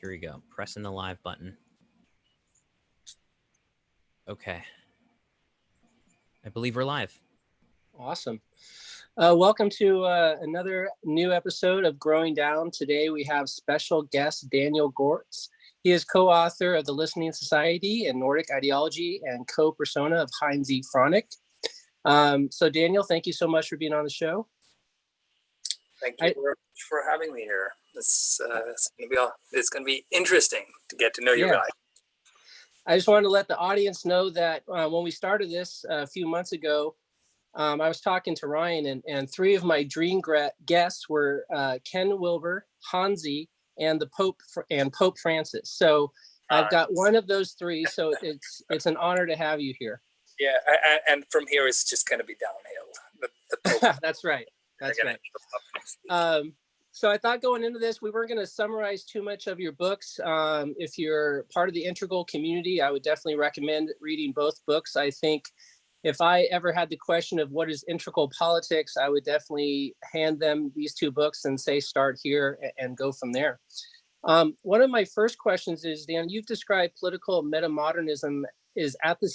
Here we go. Pressing the live button. Okay. I believe we're live. Awesome. Welcome to another new episode of Growing Down. Today we have special guest Daniel Gortz. He is co-author of The Listening Society and Nordic Ideology and co-persona of Hanzi Freinacht. So Daniel, thank you so much for being on the show. Thank you very much for having me here. It's going to be interesting to get to know you guys. I just wanted to let the audience know that when we started this a few months ago, I was talking to Ryan, and three of my dream guests were Ken Wilber, Hanzi, and the Pope and Pope Francis. So I've got one of those three. So it's an honor to have you here. Yeah, and from here it's just going to be downhill. The Pope. That's right. That's right. So I thought going into this, we weren't going to summarize too much of your books. If you're part of the Integral community, I would definitely recommend reading both books. I think if I ever had the question of what is integral politics, I would definitely hand them these two books and say, start here and go from there. One of my first questions is, Dan, you've described political metamodernism is at the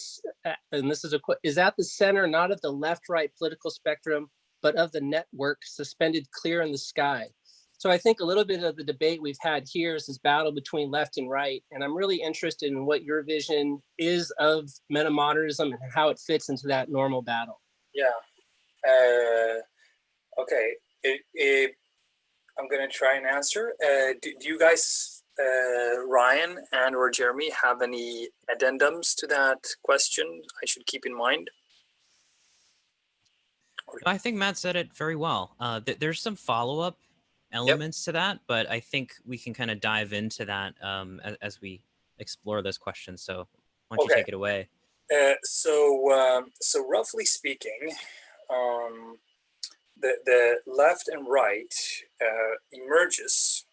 center, not of the left-right political spectrum, but of the network suspended clear in the sky. So I think a little bit of the debate we've had here is this battle between left and right. And I'm really interested in what your vision is of metamodernism and how it fits into that normal battle. Yeah. Okay. I'm going to try and answer. Do you guys, Ryan and or Jeremy, have any addendums to that question I should keep in mind? I think Matt said it very well. There's some follow-up elements to that, but I think we can kind of dive into that as we explore those questions. So why don't you take it away? So roughly speaking, the left and right emerges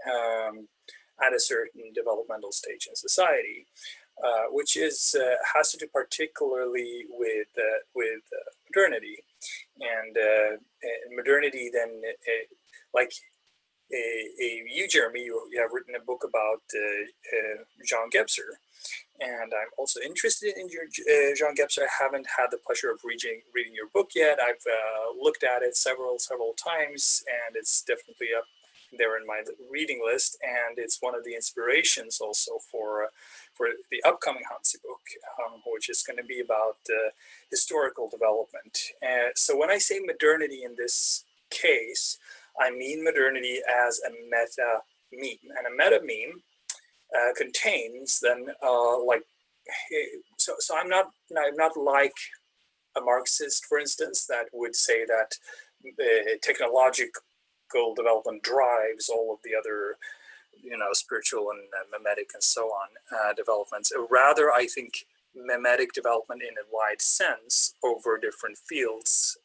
at a certain developmental stage in society, which has to do particularly with modernity, and modernity then like you, Jeremy, you have written a book about Jean Gebser, and I'm also interested in your Jean Gebser. I haven't had the pleasure of reading your book yet. I've looked at it several times, and it's definitely up there in my reading list, and it's one of the inspirations also for the upcoming Hanzi book, which is going to be about historical development. So when I say modernity in this case, I mean modernity as a meta meme, and a meta meme contains then so I'm not like a Marxist, for instance, that would say that technological development drives all of the other, spiritual and mimetic and so on developments. Rather, I think mimetic development in a wide sense over different fields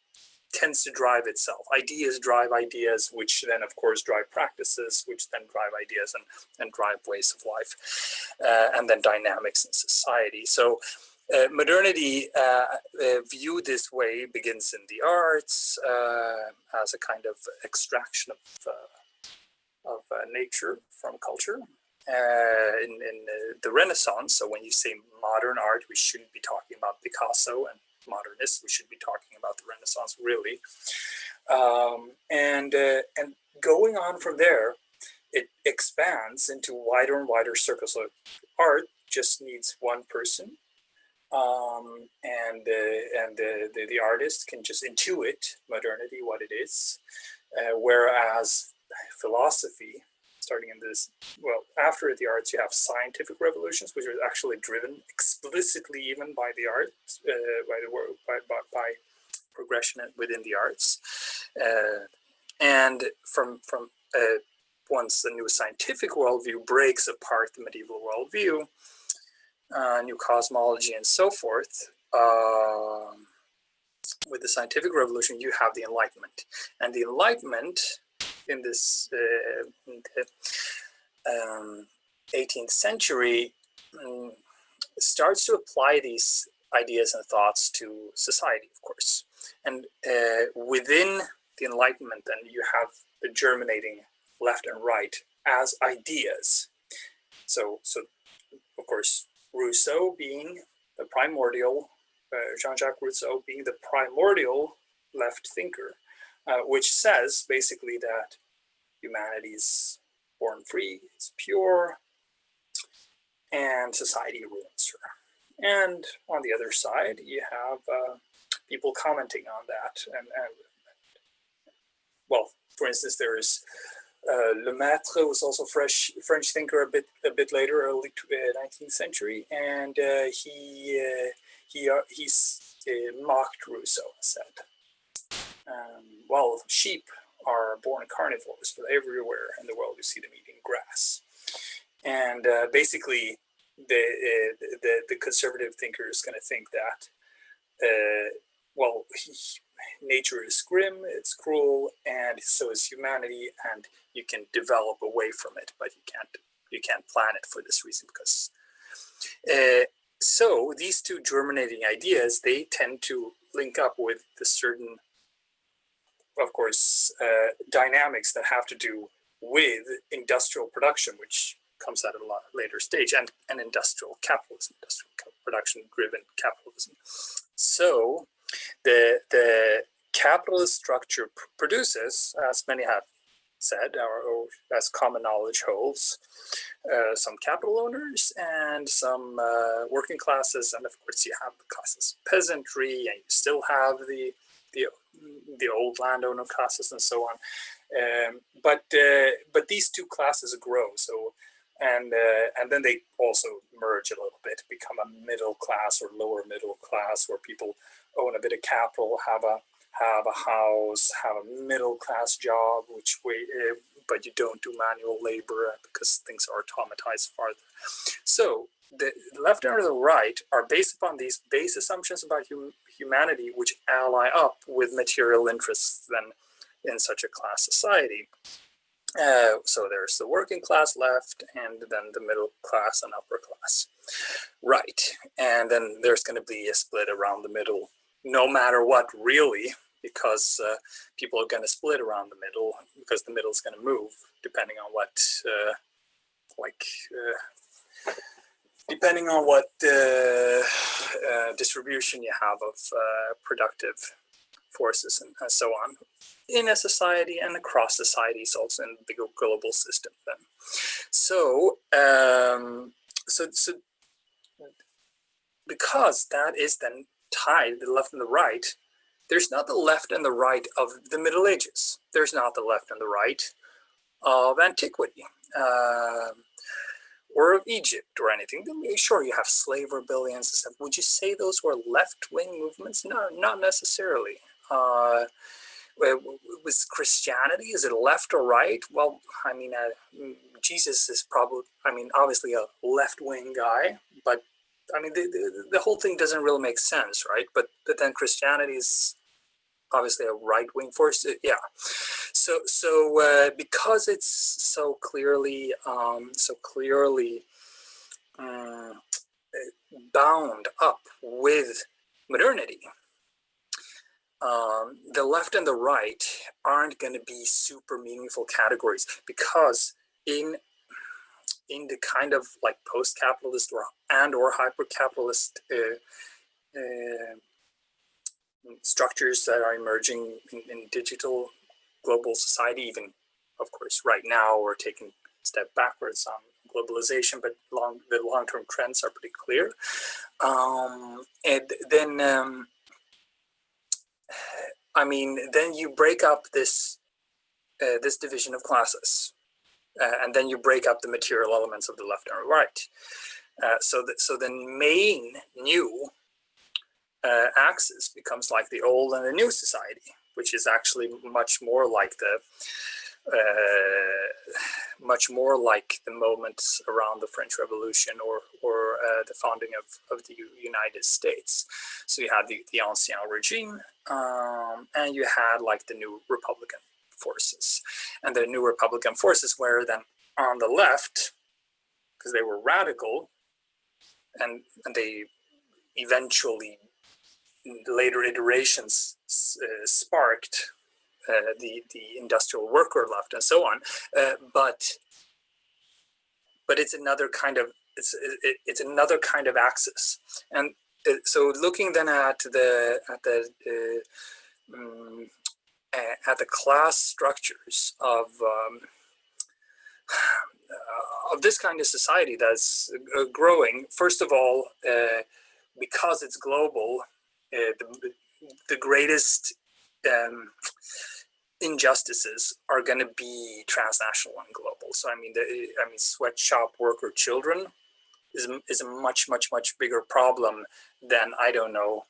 tends to drive itself. Ideas drive ideas, which then of course drive practices, which then drive ideas and drive ways of life, and then dynamics in society. So modernity, viewed this way, begins in the arts as a kind of extraction of nature from culture. In the Renaissance, so when you say modern art, we shouldn't be talking about Picasso and modernists. We should be talking about the Renaissance, really. And going on from there, it expands into wider and wider circles of art. Just needs one person, and the artist can just intuit modernity, what it is, whereas philosophy, starting in this, after the arts, you have scientific revolutions, which are actually driven explicitly even by the arts, by progression within the arts, and from once the new scientific worldview breaks apart the medieval worldview, new cosmology and so forth. With the scientific revolution, you have the Enlightenment, and the Enlightenment in this 18th century starts to apply these ideas and thoughts to society, of course. And within the Enlightenment, then you have the germinating left and right as ideas. So of course, Rousseau being the primordial, Jean-Jacques Rousseau being the primordial left thinker, which says basically that humanity is born free, it's pure, and society ruins her. And on the other side, you have people commenting on that. And well, for instance, there is Lemaitre, was also French thinker a bit later, early 19th century, and he mocked Rousseau, said, well, sheep are born carnivores, but everywhere in the world you see them eating grass. And basically, the conservative thinker is going to think that, well, nature is grim, it's cruel, and so is humanity, and you can develop away from it, but you can't plan it for this reason, because so these two germinating ideas, they tend to link up with the certain, of course, dynamics that have to do with industrial production, which comes at a lot later stage, and industrial capitalism, industrial production driven capitalism. So the capitalist structure produces, as many have said, or as common knowledge holds, some capital owners and some working classes, and of course you have the classes peasantry, and you still have the old landowner classes and so on. But these two classes grow. So and then they also merge a little bit, become a middle class or lower middle class, where people own a bit of capital, have a house, have a middle class job, but you don't do manual labor because things are automatized farther. So the left and the right are based upon these base assumptions about humanity, which ally up with material interests then in such a class society. So there's the working class left, and then the middle class and upper class right. And then there's going to be a split around the middle, no matter what, really, because people are going to split around the middle, because the middle is going to move depending on what, depending on what distribution you have of productive forces and so on in a society and across societies, also in the bigger global system. Then, so because that is then tied, the left and the right, there's not the left and the right of the Middle Ages. There's not the left and the right of antiquity. Or of Egypt or anything. Sure, you have slave rebellions and stuff. Would you say those were left-wing movements? No, not necessarily. Was Christianity, is it left or right? Well, I mean, Jesus is probably, I mean, obviously a left-wing guy, but I mean, the whole thing doesn't really make sense, right? But then Christianity is obviously a right-wing force. Yeah. So because it's so clearly bound up with modernity, the left and the right aren't going to be super meaningful categories, because in the kind of like post-capitalist or hyper-capitalist structures that are emerging in digital global society, even of course right now we're taking a step backwards on globalization, but the long-term trends are pretty clear. And then I mean, then you break up this this division of classes, and then you break up the material elements of the left and right. So the main new axis becomes like the old and the new society, which is actually much more like the moments around the French Revolution or the founding of the United States. So you had the Ancien Regime, and you had like the new Republican forces. And the new Republican forces were then on the left, because they were radical, and they eventually, later iterations, sparked the industrial worker left and so on, but but it's another kind of it's another kind of axis. And so looking then at the class structures of this kind of society that's growing, first of all, because it's global, the greatest injustices are going to be transnational and global. So I mean, sweatshop worker children is a much bigger problem than, I don't know,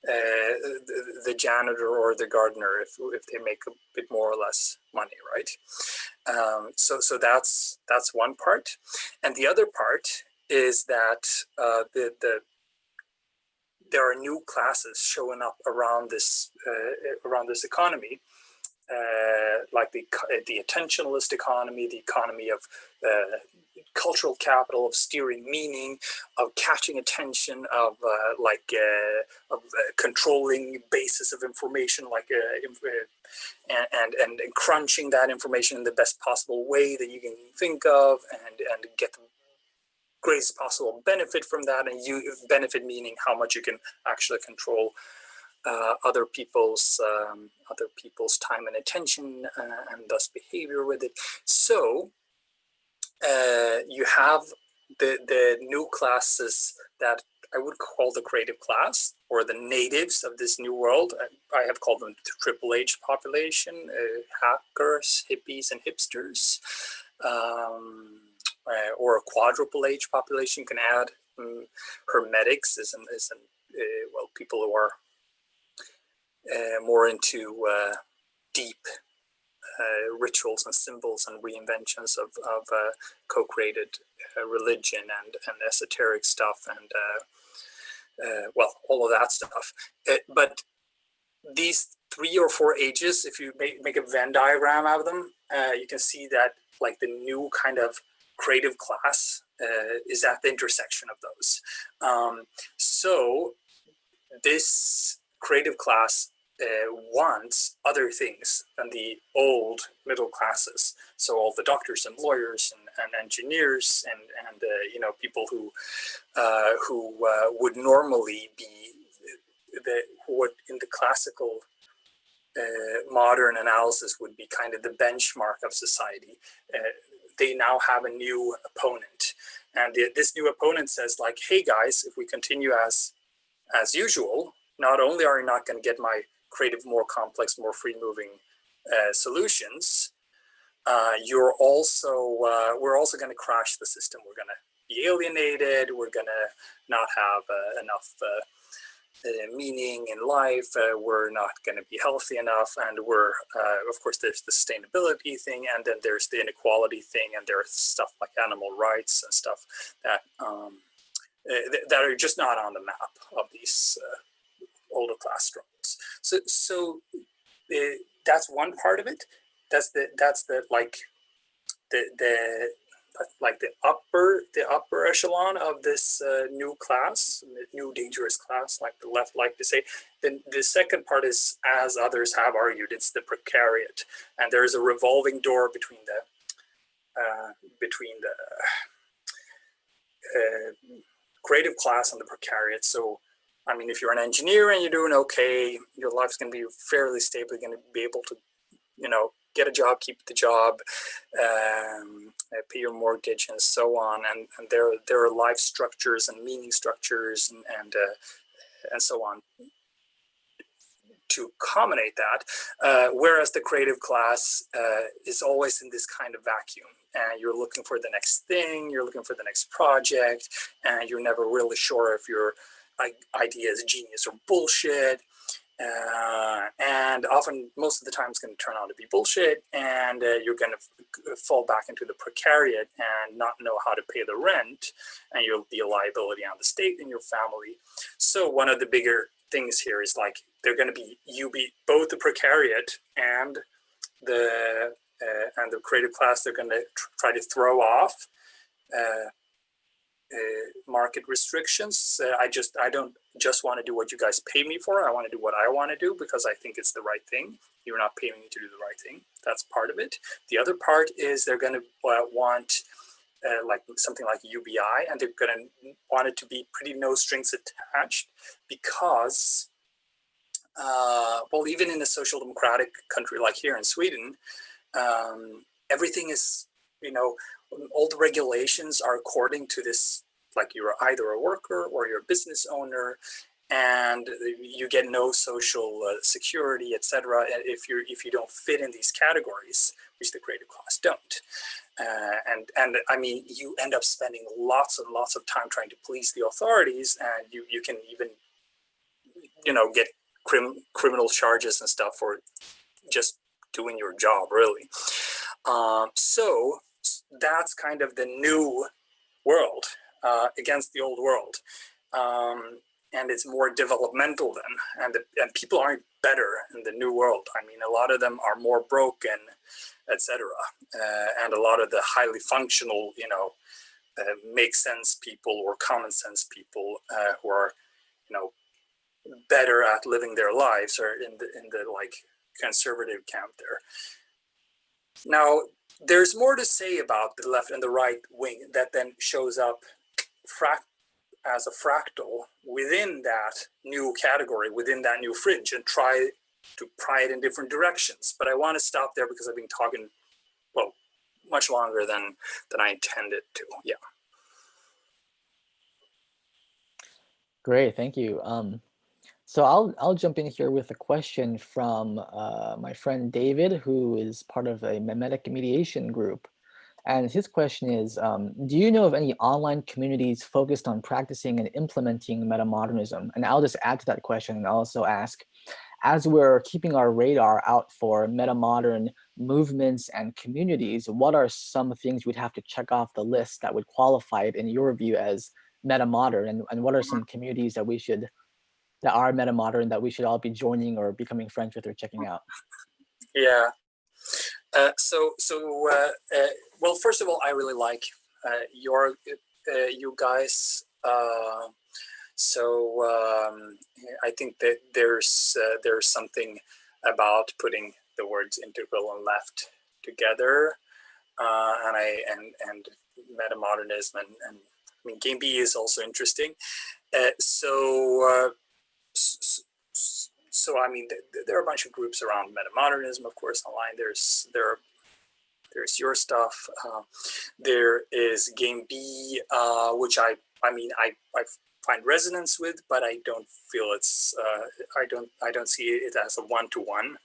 the janitor or the gardener if they make a bit more or less money, right? So that's one part, and the other part is that there are new classes showing up around this economy, like the attentionalist economy, the economy of cultural capital, of steering meaning, of catching attention, of controlling basis of information, and crunching that information in the best possible way that you can think of, and get the greatest possible benefit from that. And you benefit meaning how much you can actually control other people's time and attention, and thus behavior with it. So you have the new classes that I would call the creative class, or the natives of this new world. I have called them the Triple H population: hackers, hippies, and hipsters, or a Quadruple H population. You can add hermetics, well, people who are more into deep rituals and symbols and reinventions of co-created religion and esoteric stuff, and well, all of that stuff. But these 3 or 4 ages, if you make a Venn diagram of them, you can see that like the new kind of creative class is at the intersection of those. So this creative class wants other things than the old middle classes. So all the doctors and lawyers and engineers and people who would normally be what in the classical modern analysis would be kind of the benchmark of society. They now have a new opponent, and this new opponent says, like, hey guys, if we continue as usual, not only are you not going to get my creative, more complex, more free-moving solutions, we're also going to crash the system. We're going to be alienated. We're going to not have enough meaning in life. We're not going to be healthy enough, and we're of course there's the sustainability thing, and then there's the inequality thing, and there's stuff like animal rights and stuff that that are just not on the map of these older class struggles. So that's one part of it. That's the upper echelon of this new class, new dangerous class, like the left like to say. Then the second part is, as others have argued, it's the precariat, and there is a revolving door between the creative class and the precariat. So, I mean, if you're an engineer and you're doing okay, your life's going to be fairly stable. You're going to be able to, get a job, keep the job, pay your mortgage, and so on. And there are life structures and meaning structures and so on to accommodate that. Whereas the creative class is always in this kind of vacuum. And you're looking for the next thing, you're looking for the next project, and you're never really sure if your idea is genius or bullshit. And often, most of the time, it's going to turn out to be bullshit, and you're going to fall back into the precariat and not know how to pay the rent, and you'll be a liability on the state and your family. So one of the bigger things here is like they're going to be both the precariat and the creative class. They're going to try to throw off market restrictions. I don't just want to do what you guys pay me for. I want to do what I want to do because I think it's the right thing. You're not paying me to do the right thing. That's part of it. The other part is they're going to want like something like UBI, and they're going to want it to be pretty no strings attached because, well, even in a social democratic country like here in Sweden, everything is, all the regulations are according to this, like you're either a worker or you're a business owner, and you get no social security, etc. If you don't fit in these categories, which the creative class don't. And I mean, you end up spending lots and lots of time trying to please the authorities, and you can even, get criminal charges and stuff for just doing your job, really. So that's kind of the new world against the old world. And it's more developmental then, and people aren't better in the new world. I mean, a lot of them are more broken, etc. And a lot of the highly functional, make sense people or common sense people who are, better at living their lives are in the like conservative camp there. Now, there's more to say about the left and the right wing that then shows up as a fractal within that new category, within that new fridge, and try to pry it in different directions. But I want to stop there because I've been talking, well, much longer than I intended to. Yeah. Great, thank you. So I'll jump in here with a question from my friend David, who is part of a memetic mediation group. And his question is, do you know of any online communities focused on practicing and implementing metamodernism? And I'll just add to that question and also ask, as we're keeping our radar out for metamodern movements and communities, what are some things we'd have to check off the list that would qualify it in your view as metamodern? And what are some communities that are metamodern that we should all be joining or becoming friends with or checking out? Yeah. Well, first of all, I really like you guys. I think that there's something about putting the words integral and left together, and metamodernism and I mean, Game B is also interesting. So I mean, there are a bunch of groups around metamodernism, of course, online. There's your stuff. There is Game B, which I find resonance with, but I don't feel it's. I don't see it as a one-to-one.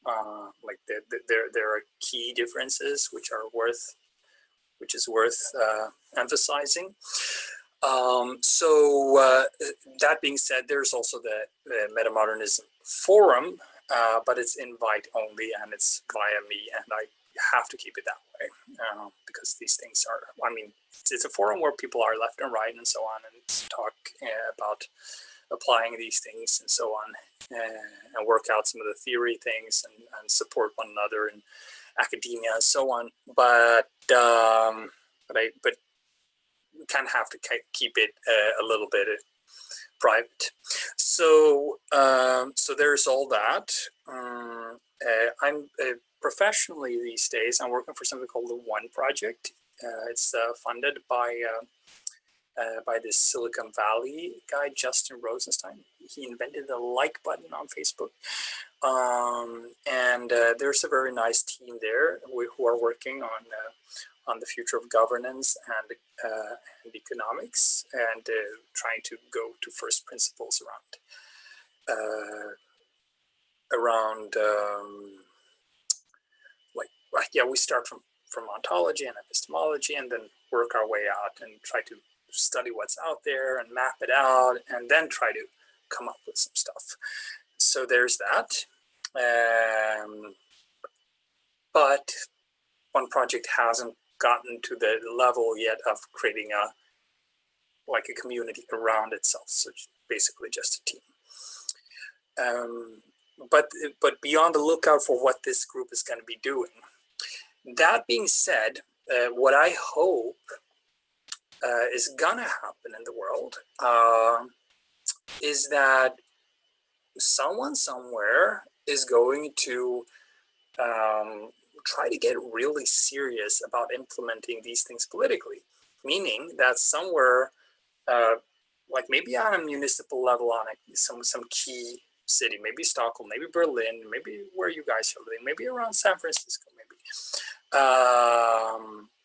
Like there are key differences which is worth emphasizing. That being said, there's also the Metamodernism forum, but it's invite only and it's via me, and I have to keep it that way because these things are, I mean, it's a forum where people are left and right and so on, and talk about applying these things and so on, and work out some of the theory things and support one another in academia and so on. But we kind of have to keep it a little bit private. So there's all that. I'm professionally these days, I'm working for something called the One Project. It's funded by this Silicon Valley guy, Justin Rosenstein. He invented the like button on Facebook. And there's a very nice team there who are working on the future of governance and economics, and trying to go to first principles we start from ontology and epistemology, and then work our way out and try to study what's out there and map it out, and then try to come up with some stuff. So there's that. But One Project hasn't gotten to the level yet of creating a community around itself. So it's basically just a team. But be on the lookout for what this group is going to be doing. That being said, what I hope is going to happen in the world is that someone somewhere is going to try to get really serious about implementing these things politically, meaning that somewhere, like maybe on a municipal level, on some key city, maybe Stockholm, maybe Berlin, maybe where you guys are living, maybe around San Francisco,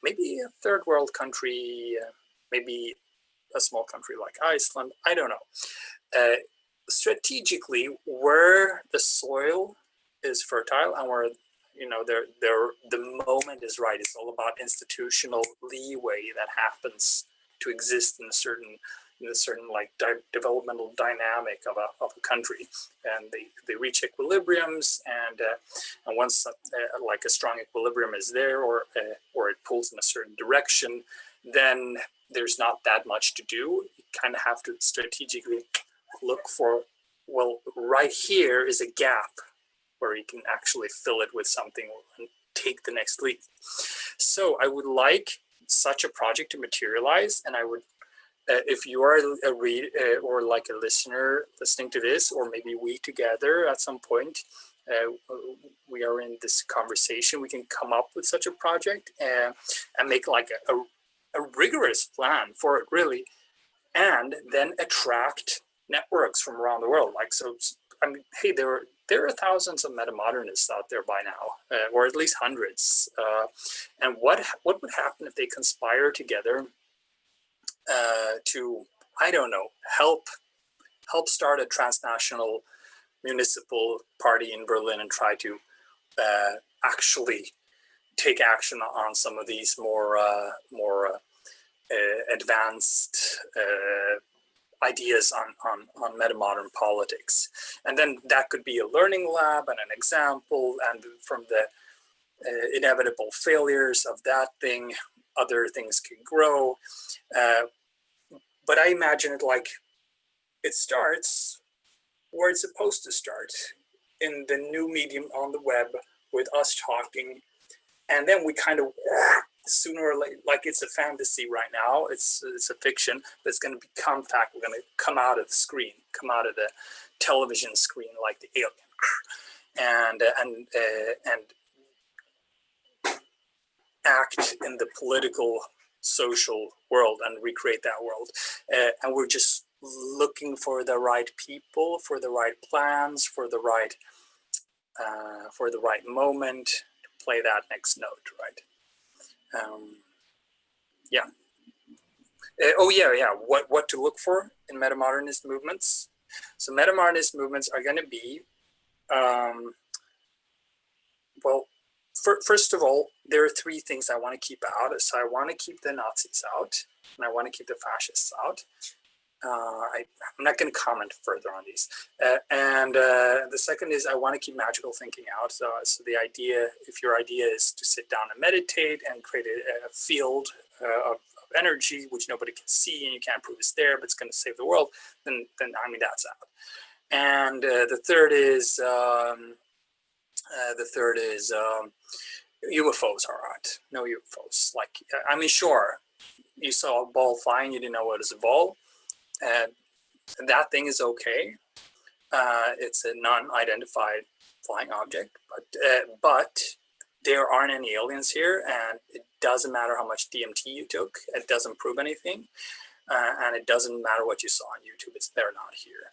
maybe a third world country, maybe a small country like Iceland, I don't know. Strategically, where the soil is fertile and where the moment is right. It's all about institutional leeway that happens to exist in a certain like developmental dynamic of a country, and they reach equilibriums, and once like a strong equilibrium is there, or it pulls in a certain direction, then there's not that much to do. You kind of have to strategically look for, well, right here is a gap where you can actually fill it with something and take the next leap. So I would like such a project to materialize, and I would, if you are a reader or like a listener listening to this, or maybe we together at some point, we are in this conversation, we can come up with such a project and make like a rigorous plan for it, really, and then attract networks from around the world. Like, so, I mean, hey, there are thousands of metamodernists out there by now, or at least hundreds. And what would happen if they conspire together to, I don't know, help start a transnational municipal party in Berlin and try to actually take action on some of these more advanced ideas on metamodern politics. And then that could be a learning lab and an example, and from the inevitable failures of that thing, other things can grow. But I imagine it like it starts where it's supposed to start, in the new medium on the web, with us talking, and then we kind of sooner or later, like it's a fantasy right now, it's a fiction, but it's going to become fact. We're going to come out of the screen, come out of the television screen like the alien, and act in the political, social world and recreate that world. And we're just looking for the right people, for the right plans, for the right moment to play that next note, right? Yeah. What to look for in metamodernist movements? So metamodernist movements are going to be, well, first of all, there are three things I want to keep out. So I want to keep the Nazis out, and I want to keep the fascists out. I'm not going to comment further on these. And the second is I want to keep magical thinking out. So the idea, if your idea is to sit down and meditate and create a field of energy which nobody can see and you can't prove it's there, but it's going to save the world, then I mean, that's out. And the third is UFOs are out. No UFOs. Like, I mean, sure, you saw a ball flying, you didn't know it was a ball. And that thing is okay. It's a non-identified flying object, but there aren't any aliens here, and it doesn't matter how much DMT you took. It doesn't prove anything, and it doesn't matter what you saw on YouTube. They're not here.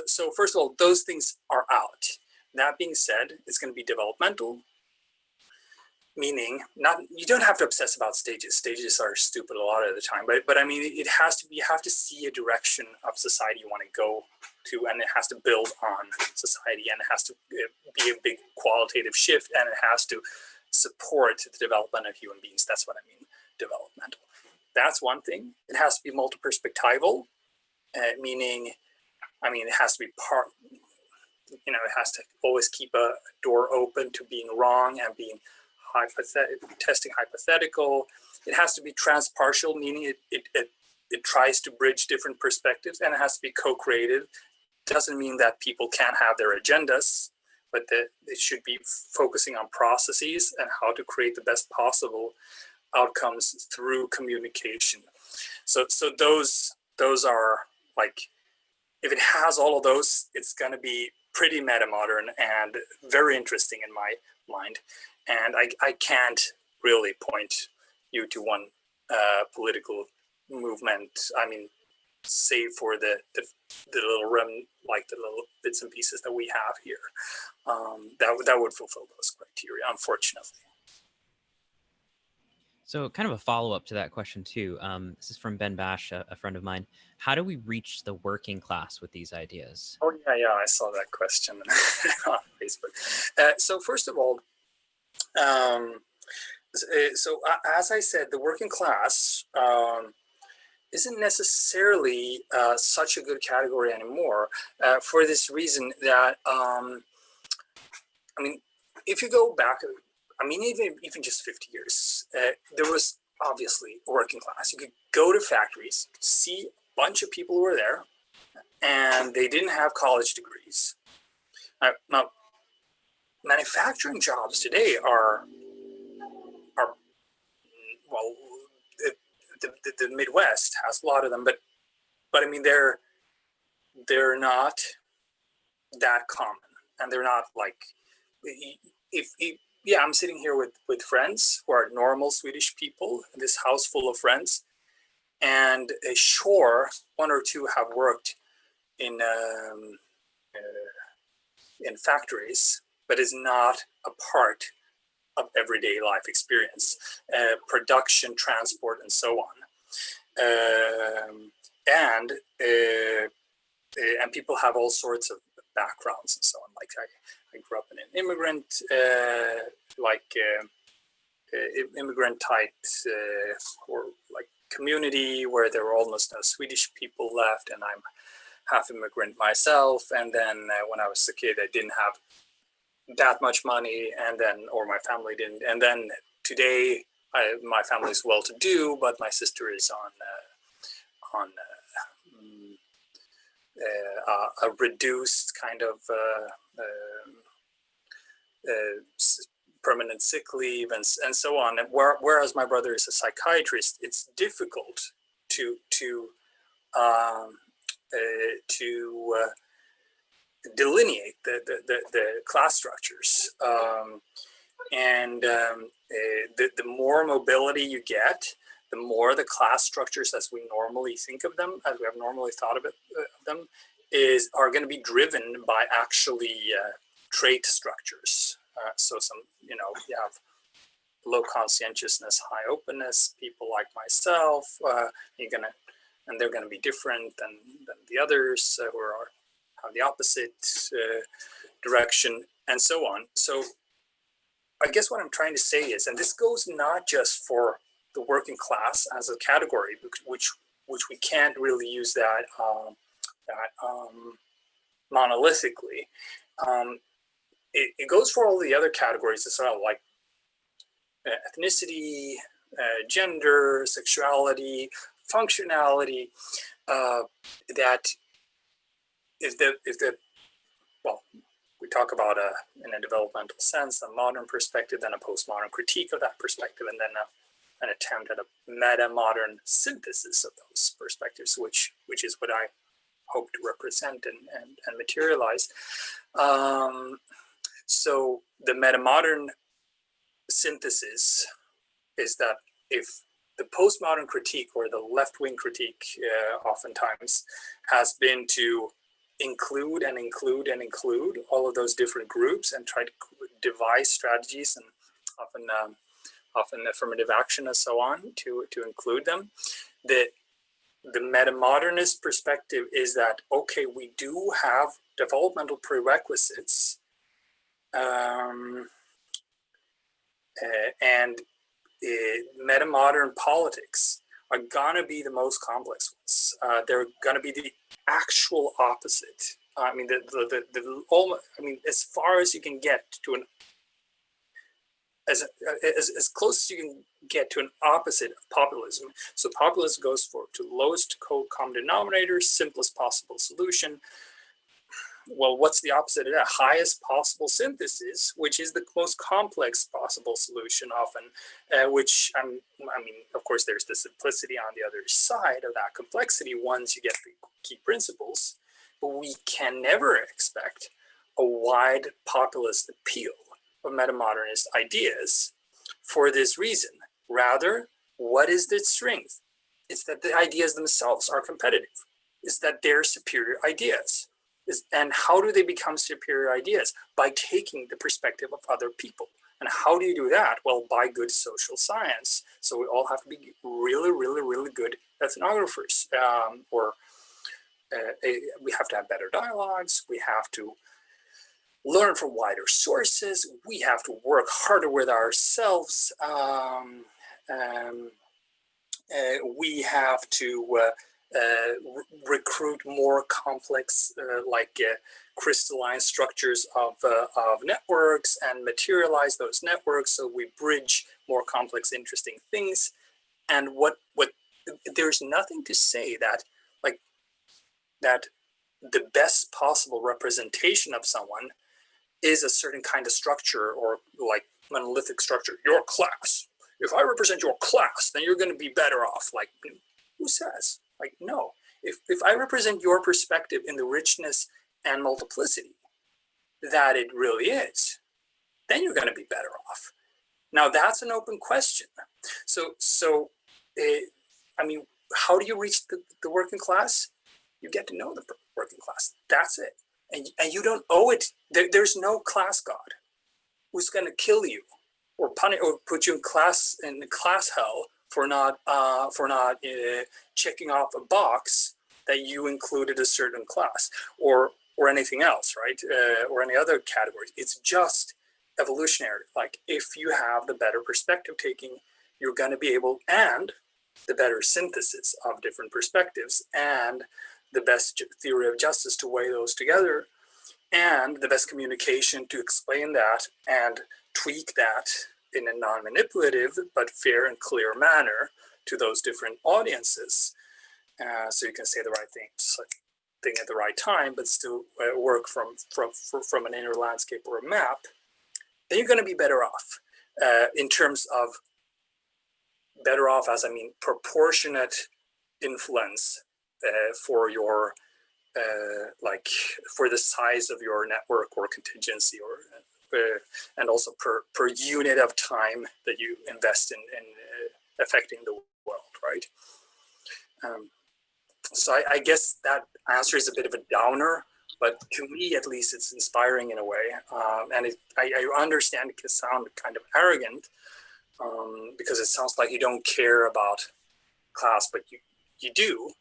So first of all, those things are out. That being said, it's going to be developmental. Meaning, you don't have to obsess about stages. Stages are stupid a lot of the time, but I mean, it has to be. You have to see a direction of society you want to go to, and it has to build on society, and it has to be a big qualitative shift, and it has to support the development of human beings. That's what I mean, developmental. That's one thing. It has to be multi-perspectival, meaning, I mean, it has to be it has to always keep a door open to being wrong and being testing hypothetical. It has to be transpartial, meaning it tries to bridge different perspectives, and it has to be co-creative. It doesn't mean that people can't have their agendas, but that it should be focusing on processes and how to create the best possible outcomes through communication. So those are like, if it has all of those, it's going to be pretty metamodern and very interesting in my mind. And I can't really point you to one political movement. I mean, save for the little like the little bits and pieces that we have here, that would fulfill those criteria, unfortunately. So kind of a follow-up to that question too. This is from Ben Bash, a friend of mine. How do we reach the working class with these ideas? Oh yeah, I saw that question on Facebook. So first of all, so as I said, the working class isn't necessarily such a good category anymore, for this reason that, I mean, if you go back, I mean, even just 50 years, there was obviously a working class. You could go to factories, see a bunch of people who were there, and they didn't have college degrees. Now, manufacturing jobs today are well, the Midwest has a lot of them, but I mean, they're not that common, and they're not like, if yeah, I'm sitting here with friends who are normal Swedish people, this house full of friends, and sure, one or two have worked in factories, but is not a part of everyday life experience, production, transport, and so on. And people have all sorts of backgrounds and so on. Like I grew up in an immigrant, immigrant type or like community where there were almost no Swedish people left, and I'm half immigrant myself. And then when I was a kid, I didn't have that much money, and then, or my family didn't. And then today, my family is well-to-do, but my sister is on a reduced kind of permanent sick leave and so on. And whereas my brother is a psychiatrist, it's difficult to delineate the class structures. And the more mobility you get, the more the class structures as we normally think of them, as we have normally thought of them, are going to be driven by actually trait structures. So you have low conscientiousness, high openness, people like myself, and they're going to be different than the others who have the opposite direction, and so on. So I guess what I'm trying to say is, and this goes not just for the working class as a category, which we can't really use that monolithically. It goes for all the other categories as well, like ethnicity, gender, sexuality, functionality. That if the well, we talk about in a developmental sense, a modern perspective, then a postmodern critique of that perspective, and then an attempt at a meta-modern synthesis of those perspectives, which is what I hope to represent and materialize. So the meta-modern synthesis is that if the postmodern critique or the left-wing critique oftentimes has been to include and include and include all of those different groups and try to devise strategies and often affirmative action and so on to include them. The metamodernist perspective is that, okay, we do have developmental prerequisites, and metamodern politics are gonna be the most complex ones. They're gonna be the actual opposite. I mean, as far as you can get to as close as you can get to an opposite of populism. So populism goes to lowest common denominator, simplest possible solution. Well, what's the opposite of that? Highest possible synthesis, which is the most complex possible solution often, which, I mean, of course, there's the simplicity on the other side of that complexity once you get the key principles, but we can never expect a wide populist appeal of metamodernist ideas for this reason. Rather, what is the strength? It's that the ideas themselves are competitive. It's that they're superior ideas. And how do they become superior ideas? By taking the perspective of other people. And how do you do that? Well, by good social science. So we all have to be really, really, really good ethnographers. We have to have better dialogues. We have to learn from wider sources. We have to work harder with ourselves. We have to recruit more complex, crystalline structures of networks and materialize those networks, so we bridge more complex, interesting things. And what there's nothing to say that the best possible representation of someone is a certain kind of structure, or like monolithic structure. Your class. If I represent your class, then you're going to be better off. Like, who says? Like, no. If I represent your perspective in the richness and multiplicity that it really is, then you're going to be better off. Now, that's an open question. I mean, how do you reach the working class? You get to know the working class. That's it. And you don't owe it. There's no class god who's going to kill you or punish or put you in class hell for not checking off a box that you included a certain class or anything else, right? Or any other categories. It's just evolutionary. Like, if you have the better perspective taking, you're going to be able, and the better synthesis of different perspectives, and the best theory of justice to weigh those together, and the best communication to explain that and tweak that in a non-manipulative but fair and clear manner to those different audiences, so you can say the right thing at the right time, but still work from an inner landscape or a map. Then you're going to be better off in terms of better off, as I mean proportionate influence for your for the size of your network or contingency, or and also per unit of time that you invest in affecting the world, right? So I guess that answer is a bit of a downer, but to me at least it's inspiring in a way, and I understand it can sound kind of arrogant, because it sounds like you don't care about class, but you do.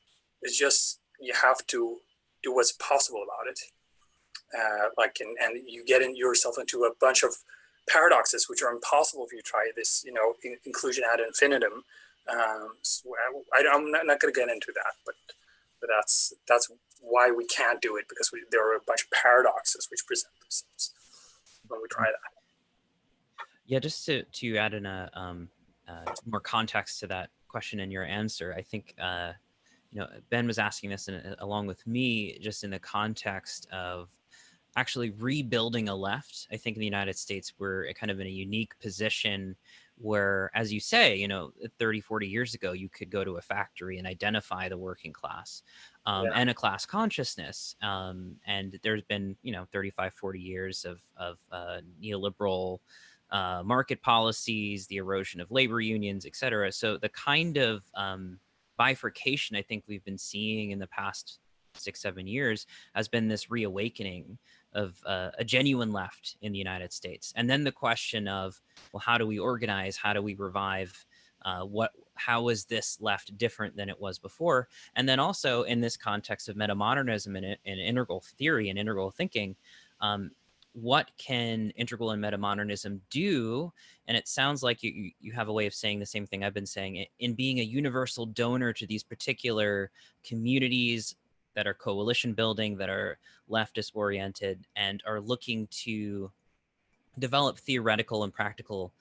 It's just you have to do what's possible about it, and you get yourself into a bunch of paradoxes which are impossible if you try this, inclusion ad infinitum. So I'm not going to get into that, but that's why we can't do it, because there are a bunch of paradoxes which present themselves when we try that. Yeah, just to add in a more context to that question and your answer, I think Ben was asking this along with me, just in the context of actually rebuilding a left. I think in the United States, we're kind of in a unique position where, as you say, 30, 40 years ago, you could go to a factory and identify the working class and a class consciousness. And there's been, 35, 40 years of neoliberal market policies, the erosion of labor unions, et cetera. So the kind of bifurcation I think we've been seeing in the past 6-7 years has been this reawakening of a genuine left in the United States. And then the question of, well, how do we organize? How do we revive? How is this left different than it was before? And then also in this context of metamodernism and integral theory and integral thinking, what can integral and metamodernism do? And it sounds like you have a way of saying the same thing I've been saying, in being a universal donor to these particular communities that are coalition building, that are leftist oriented, and are looking to develop theoretical and practical,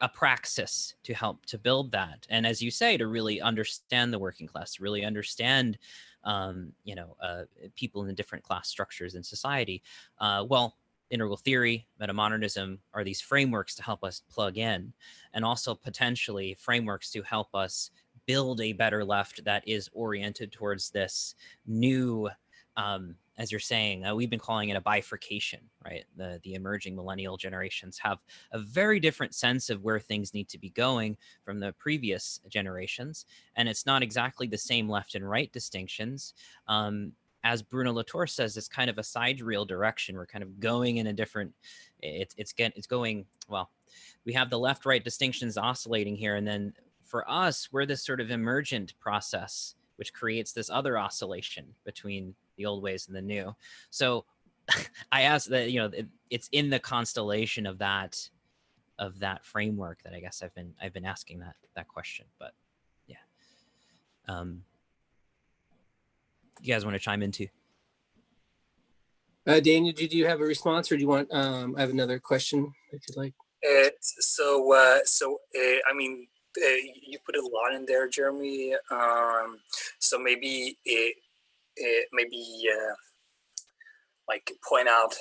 a praxis to help to build that. And as you say, to really understand the working class, to really understand people in the different class structures in society. Integral theory, metamodernism are these frameworks to help us plug in, and also potentially frameworks to help us build a better left that is oriented towards this new as you're saying, we've been calling it a bifurcation, right? The emerging millennial generations have a very different sense of where things need to be going from the previous generations, and it's not exactly the same left and right distinctions. As Bruno Latour says, it's kind of a sidereal direction. We're kind of going in a different. It's going well. We have the left-right distinctions oscillating here, and then for us, we're this sort of emergent process, which creates this other oscillation between the old ways and the new. So I asked that, it's in the constellation of that framework that I guess I've been asking that question. But yeah, you guys want to chime in too? Daniel, did you have a response, or do you want? I have another question if you'd like. I mean, you put a lot in there, Jeremy. So maybe like point out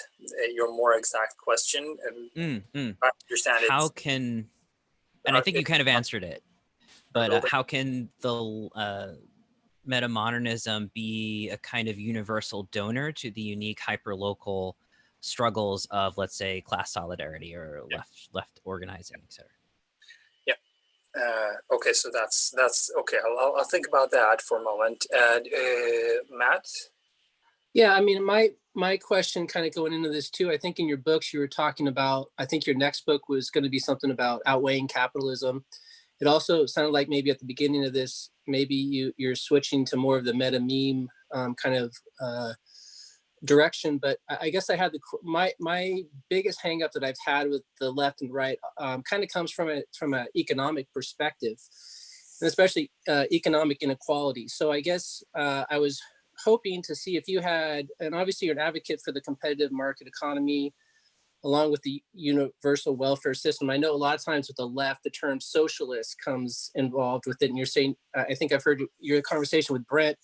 your more exact question and I understand it. How can, and I think you kind of answered it, but how can the metamodernism be a kind of universal donor to the unique hyperlocal struggles of, let's say, class solidarity or left organizing, etc.? Okay, so that's okay. I'll think about that for a moment. Matt? Yeah, I mean, my question kind of going into this too, I think in your books you were talking about, I think your next book was going to be something about outweighing capitalism. It also sounded like maybe at the beginning of this, maybe you're switching to more of the meta meme kind of direction. But I guess I had my biggest hang up that I've had with the left and right kind of comes from an economic perspective, and especially economic inequality. So I guess I was hoping to see if you had, and obviously you're an advocate for the competitive market economy along with the universal welfare system. I know a lot of times with the left, the term socialist comes involved with it. And you're saying, I think I've heard your conversation with Brent,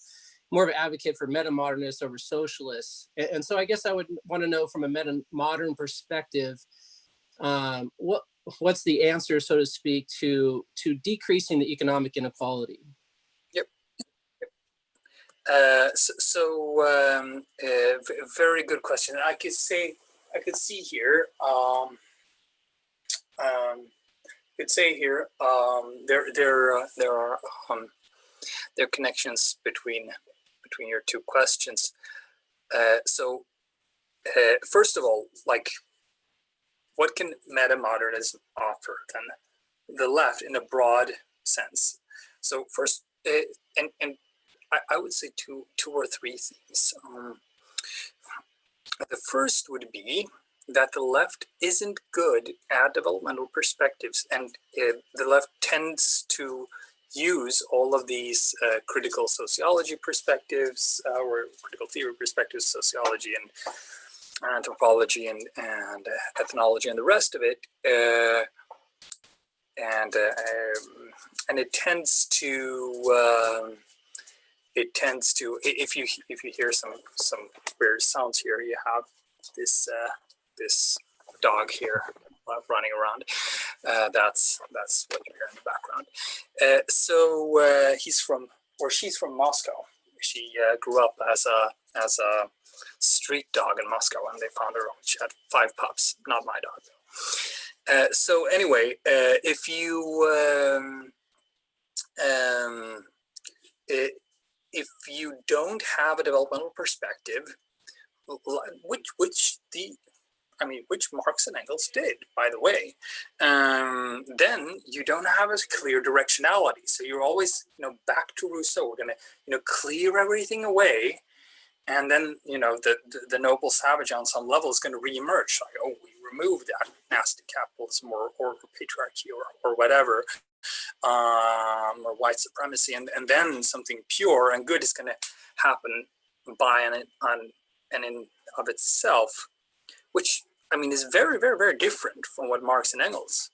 more of an advocate for metamodernists over socialists. And so I guess I would want to know from a metamodern perspective, what's the answer, so to speak, to decreasing the economic inequality? Yep. Very good question. I could see here. There are connections between your two questions. First of all, like, what can metamodernism offer then the left in a broad sense? So first, and I would say two or three things. The first would be that the left isn't good at developmental perspectives, and the left tends to use all of these critical sociology perspectives or critical theory perspectives, sociology and anthropology and ethnology and the rest of it, and it tends to if you hear some weird sounds here, you have this dog here running around. That's what you hear in the background. So he's from, or she's from Moscow. She grew up as a street dog in Moscow, and they found her. She had 5 pups. Not my dog though. So anyway, if you don't have a developmental perspective, which Marx and Engels did, by the way, then you don't have a clear directionality. So you're always, back to Rousseau. We're gonna, clear everything away, and then, the noble savage on some level is going to reemerge. Like, oh, we removed that nasty capitalism or patriarchy or whatever, or white supremacy, and then something pure and good is going to happen by and in of itself, which is very, very, very different from what Marx and Engels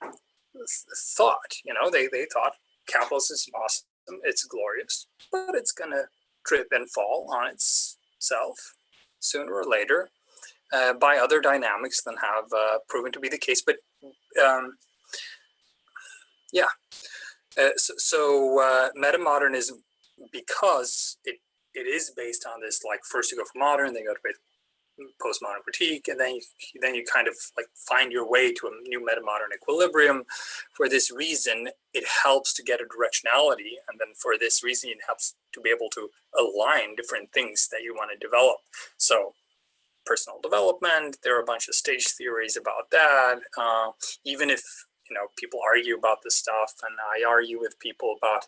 thought. They thought capitalism is awesome, it's glorious, but it's going to trip and fall on itself sooner or later by other dynamics than have proven to be the case. But so metamodernism, because it it is based on this, like, first you go for modern, then you go to postmodern critique, and then you kind of like find your way to a new metamodern equilibrium. For this reason, it helps to get a directionality, and then for this reason, it helps to be able to align different things that you want to develop. So personal development, there are a bunch of stage theories about that. Even if people argue about this stuff, and I argue with people about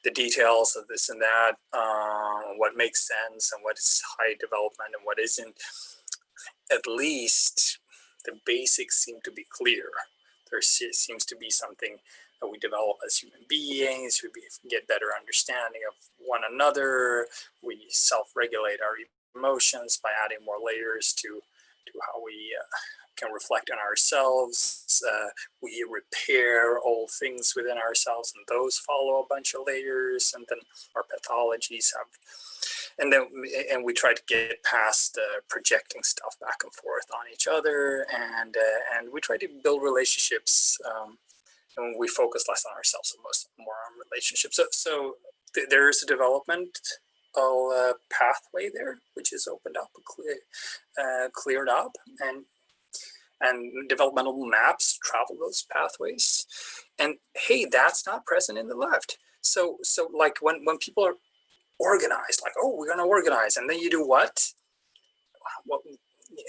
the details of this and that, what makes sense and what is high development and what isn't, at least the basics seem to be clear. There seems to be something that we develop as human beings. We get better understanding of one another. We self-regulate our emotions by adding more layers to how we can reflect on ourselves. We repair old things within ourselves, and those follow a bunch of layers, and then our pathologies have, and we try to get past projecting stuff back and forth on each other, and we try to build relationships, and we focus less on ourselves and more on relationships. So there is a development pathway there, which is opened up, cleared up, and developmental maps travel those pathways. And hey, that's not present in the left. So like when people are organized, like, oh, we're going to organize, and then you do what? Well,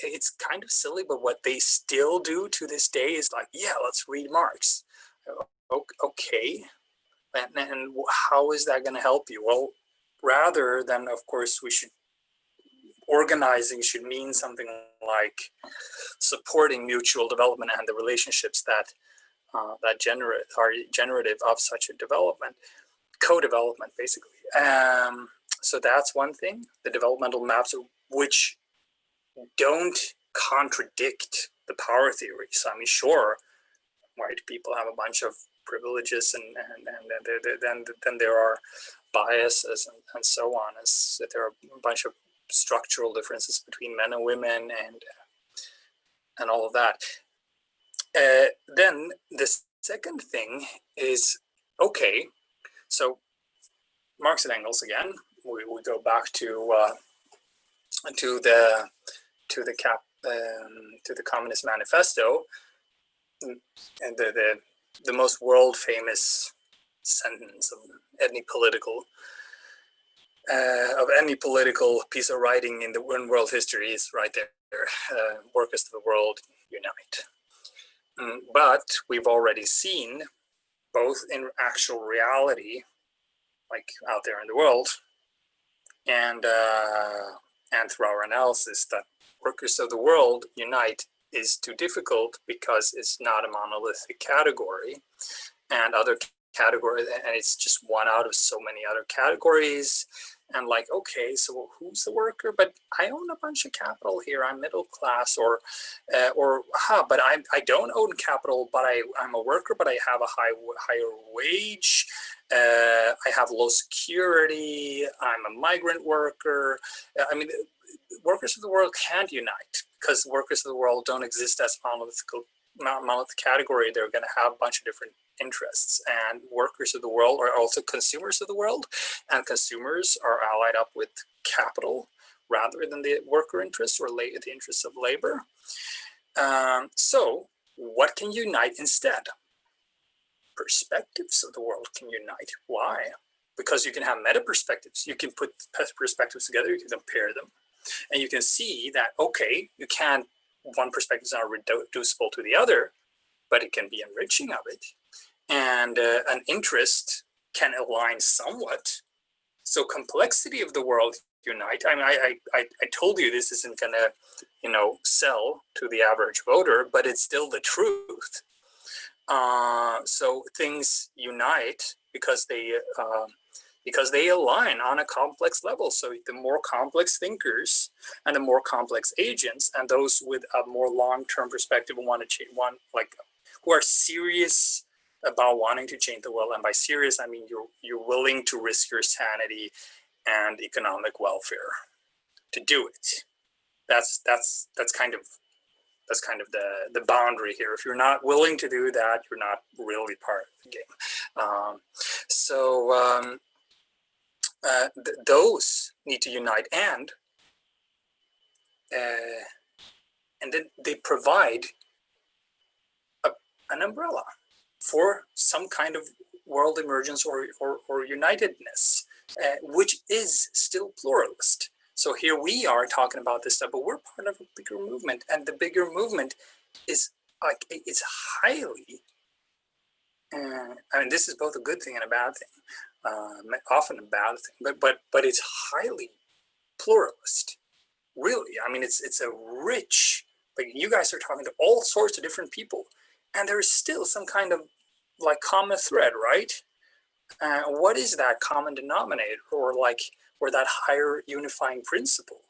it's kind of silly, but what they still do to this day is like, yeah, let's read Marx. Okay, and how is that going to help you? Well, rather than, of course, organizing should mean something like supporting mutual development and the relationships that are generative of such a development, co-development, basically. So that's one thing, the developmental maps, which don't contradict the power theories. I mean, sure, white people have a bunch of privileges, and then there are biases and so on. As there are a bunch of structural differences between men and women, and all of that. Then the second thing is, okay, so Marx and Engels again. We go back to the Communist Manifesto, and the most world famous sentence of any political piece of writing in world history is right there. Workers of the world, unite. But we've already seen, both in actual reality, like out there in the world, and through our analysis, that workers of the world unite is too difficult because it's not a monolithic category, and other category, and it's just one out of so many other categories. And like, okay, so who's the worker? But I own a bunch of capital here. I'm middle class, but I don't own capital, but I'm a worker, but I have a higher wage. I have low security. I'm a migrant worker. I mean, workers of the world can't unite because workers of the world don't exist as monolithic category. They're going to have a bunch of different interests, and workers of the world are also consumers of the world, and consumers are allied up with capital rather than the worker interests or the interests of labor. So what can unite instead? Perspectives of the world can unite. Why? Because you can have meta perspectives. You can put perspectives together, you can compare them, and you can see that, okay, one perspective is not reducible to the other, but it can be enriching of it. And an interest can align somewhat. So complexity of the world unite. I mean, I told you this isn't going to, sell to the average voter, but it's still the truth. So things unite because they align on a complex level. So the more complex thinkers and the more complex agents, and those with a more long-term perspective who are serious about wanting to change the world. And by serious, I mean you're willing to risk your sanity and economic welfare to do it. That's kind of the boundary here. If you're not willing to do that, you're not really part of the game. those need to unite, and then they provide an umbrella for some kind of world emergence or unitedness, which is still pluralist. So here we are talking about this stuff, but we're part of a bigger movement, and the bigger movement is like, it's highly, I mean, this is both a good thing and a bad thing, often a bad thing, but it's highly pluralist, really. I mean, it's a rich, like, you guys are talking to all sorts of different people, and there is still some kind of like common thread, right? What is that common denominator, or that higher unifying principle?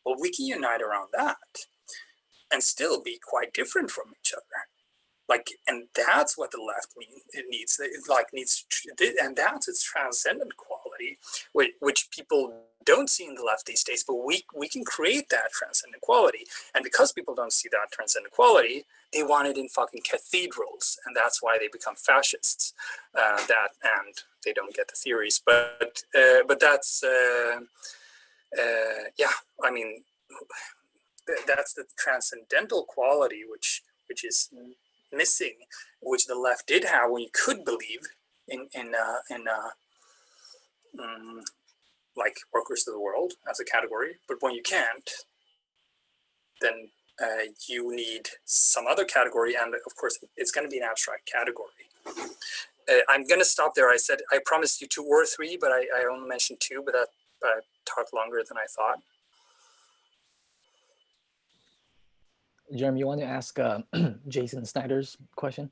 Well, we can unite around that and still be quite different from each other. Like, and that's what the left needs. And that's its transcendent quality, which people don't see in the left these days. But we can create that transcendent quality, and because people don't see that transcendent quality, they want it in fucking cathedrals, and that's why they become fascists. And they don't get the theories, but that's yeah. I mean, that's the transcendental quality which is missing, which the left did have when you could believe in like workers of the world as a category, but when you can't, then you need some other category, and of course it's going to be an abstract category. I'm going to stop there. I said I promised you 2 or 3, but I only mentioned 2, but I talked longer than I thought. Jeremy, you want to ask Jason Snyder's question?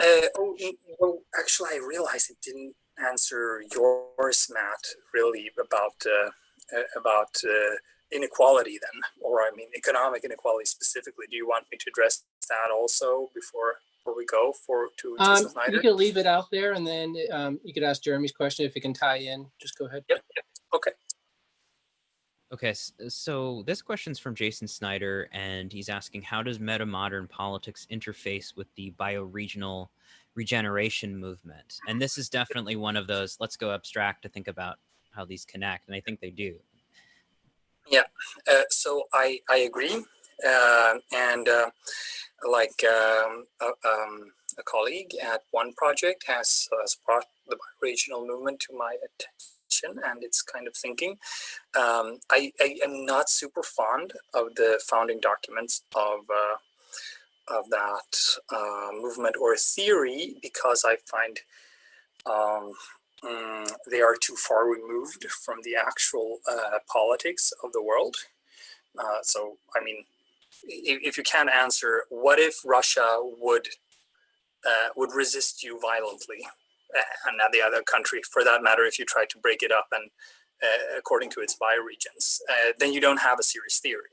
Well, actually, I realized it didn't answer yours, Matt, really, about inequality then, or I mean, economic inequality specifically. Do you want me to address that also before we go to Jason Snyder? You can leave it out there, and then you could ask Jeremy's question if it can tie in. Just go ahead. Yep. Okay. Okay, so this question's from Jason Snyder, and he's asking, how does metamodern politics interface with the bioregional regeneration movement? And this is definitely one of those, let's go abstract to think about how these connect, and I think they do. Yeah, so I agree, and like a colleague at one project has brought the bioregional movement to my attention and its kind of thinking. I am not super fond of the founding documents of that movement or theory, because I find they are too far removed from the actual politics of the world. So, I mean, if you can't answer, what if Russia would resist you violently, and the other country, for that matter, if you try to break it up and according to its bioregions, then you don't have a serious theory.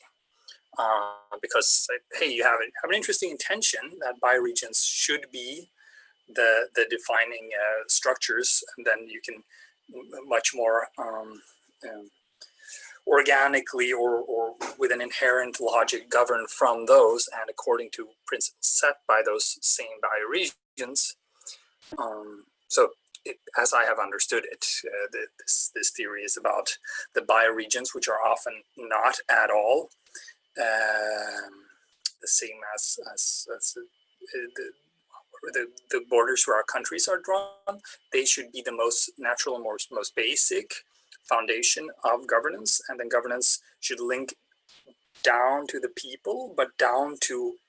Because, hey, you have an interesting intention that bioregions should be the defining structures, and then you can much more organically or with an inherent logic govern from those and according to principles set by those same bioregions. So, as I have understood it, this theory is about the bioregions, which are often not at all the same as the borders where our countries are drawn. They should be the most natural and most basic foundation of governance, and then governance should link down to the people, but down to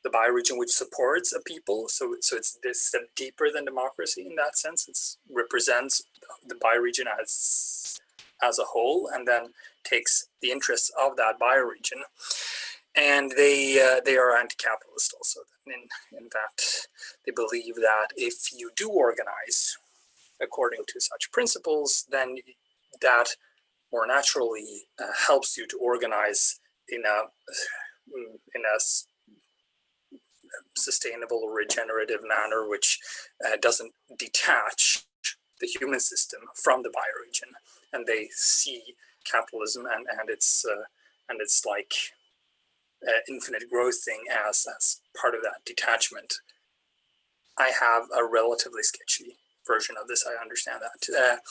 the bioregion which supports a people. So it's this step deeper than democracy in that sense. It represents the bioregion as a whole, and then takes the interests of that bioregion. And they are anti-capitalist also, in that they believe that if you do organize according to such principles, then that more naturally helps you to organize in a sustainable, regenerative manner, which doesn't detach the human system from the bioregion. And they see capitalism and its like infinite growth thing as part of that detachment. I have a relatively sketchy version of this. I understand that.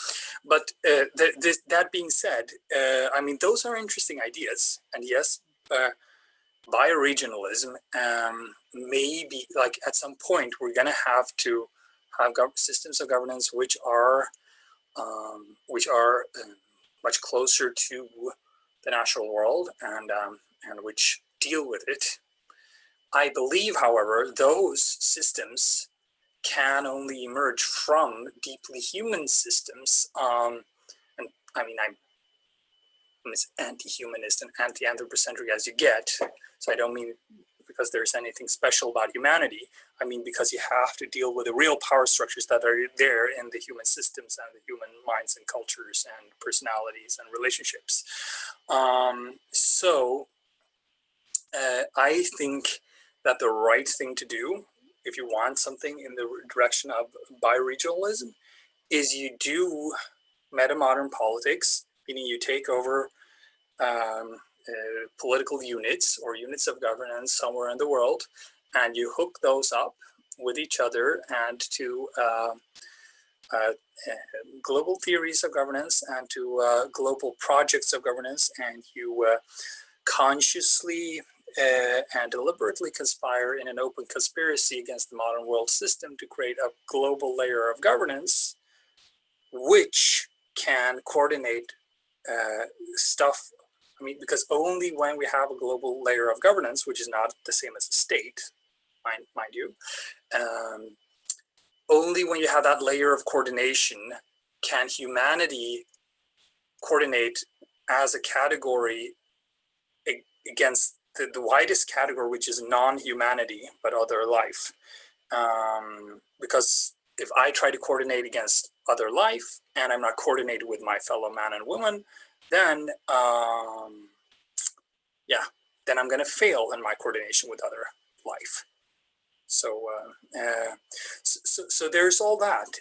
But that being said, I mean, those are interesting ideas. And yes, bioregionalism may be, like, at some point, we're going to have to have systems of governance which are much closer to the natural world and which deal with it. I believe, however, those systems can only emerge from deeply human systems. And I mean, I'm as anti-humanist and anti-anthropocentric as you get. So I don't mean because there's anything special about humanity. I mean, because you have to deal with the real power structures that are there in the human systems and the human minds and cultures and personalities and relationships. I think that the right thing to do, if you want something in the direction of bioregionalism, is you do metamodern politics, meaning you take over political units or units of governance somewhere in the world, and you hook those up with each other and to global theories of governance and to global projects of governance, and you consciously and deliberately conspire in an open conspiracy against the modern world system to create a global layer of governance which can coordinate stuff. I mean, because only when we have a global layer of governance, which is not the same as a state, mind you, only when you have that layer of coordination can humanity coordinate as a category against the widest category, which is non-humanity, but other life. Because if I try to coordinate against other life and I'm not coordinated with my fellow man and woman, then then I'm going to fail in my coordination with other life. So there's all that.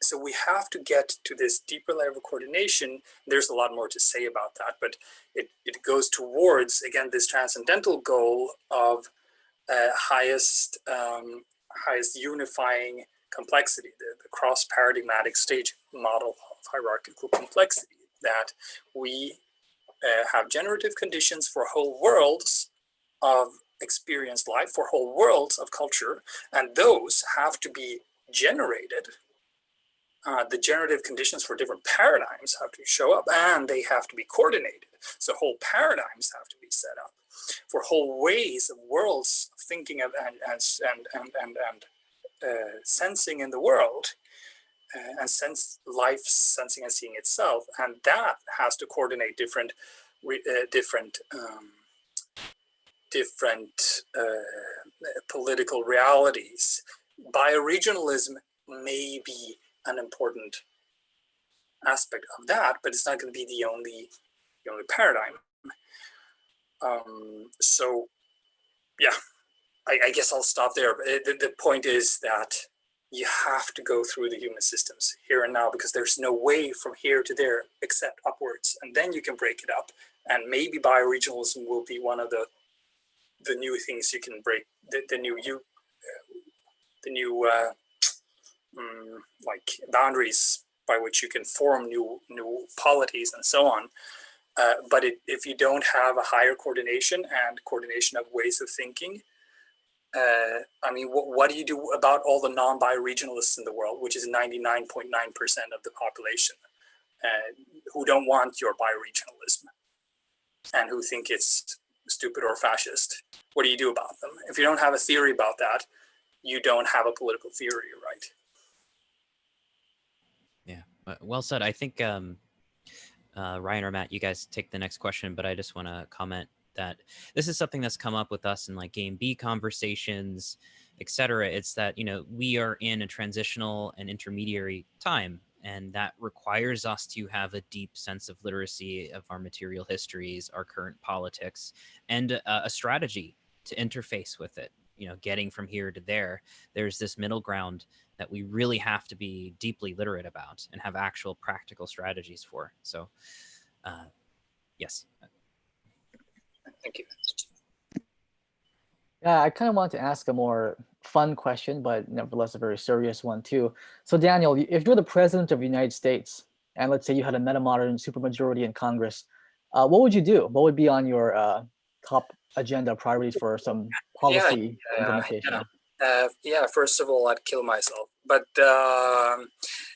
So we have to get to this deeper level of coordination. There's a lot more to say about that, but it goes towards, again, this transcendental goal of highest unifying complexity, the cross-paradigmatic stage model of hierarchical complexity, that we have generative conditions for whole worlds of experienced life, for whole worlds of culture, and those have to be generated. The generative conditions for different paradigms have to show up, and they have to be coordinated. So whole paradigms have to be set up for whole ways of worlds of thinking of and sensing in the world, and life sensing and seeing itself, and that has to coordinate different political realities. Bioregionalism may be an important aspect of that, but it's not going to be the only paradigm. So yeah, I guess I'll stop there. The point is that you have to go through the human systems here and now, because there's no way from here to there except upwards, and then you can break it up. And maybe bioregionalism will be one of the new things you can break, the new like boundaries by which you can form new polities and so on. But if you don't have a higher coordination and coordination of ways of thinking, I mean, what do you do about all the non-bioregionalists in the world, which is 99.9% of the population, who don't want your bioregionalism and who think it's stupid or fascist? What do you do about them? If you don't have a theory about that, you don't have a political theory, right? Yeah, well said. I think Ryan or Matt, you guys take the next question, but I just want to comment that this is something that's come up with us in like Game B conversations, etc. It's that, we are in a transitional and intermediary time, and that requires us to have a deep sense of literacy of our material histories, our current politics, and a strategy to interface with it. Getting from here to there, there's this middle ground that we really have to be deeply literate about and have actual practical strategies for. So, yes. Thank you. Yeah, I kind of want to ask a more fun question, but nevertheless a very serious one too. So Daniel, if you're the president of the United States, and let's say you had a metamodern supermajority in Congress, what would you do? What would be on your top agenda priorities for some Yeah, policy implementation? yeah. First of all, I'd kill myself, but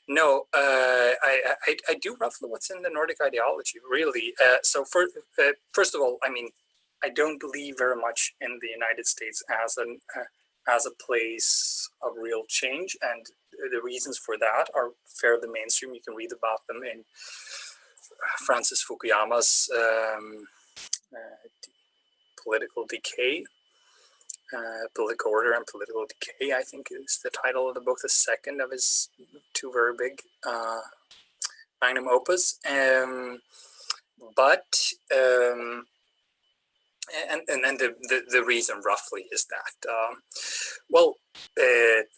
no, I do roughly what's in the Nordic ideology, really. First of all, I mean, I don't believe very much in the United States as a place of real change, and the reasons for that are fairly mainstream. You can read about them in Francis Fukuyama's Political Decay. Political Order and Political Decay, I think, is the title of the book, the second of his two very big magnum opus. But then the reason roughly is that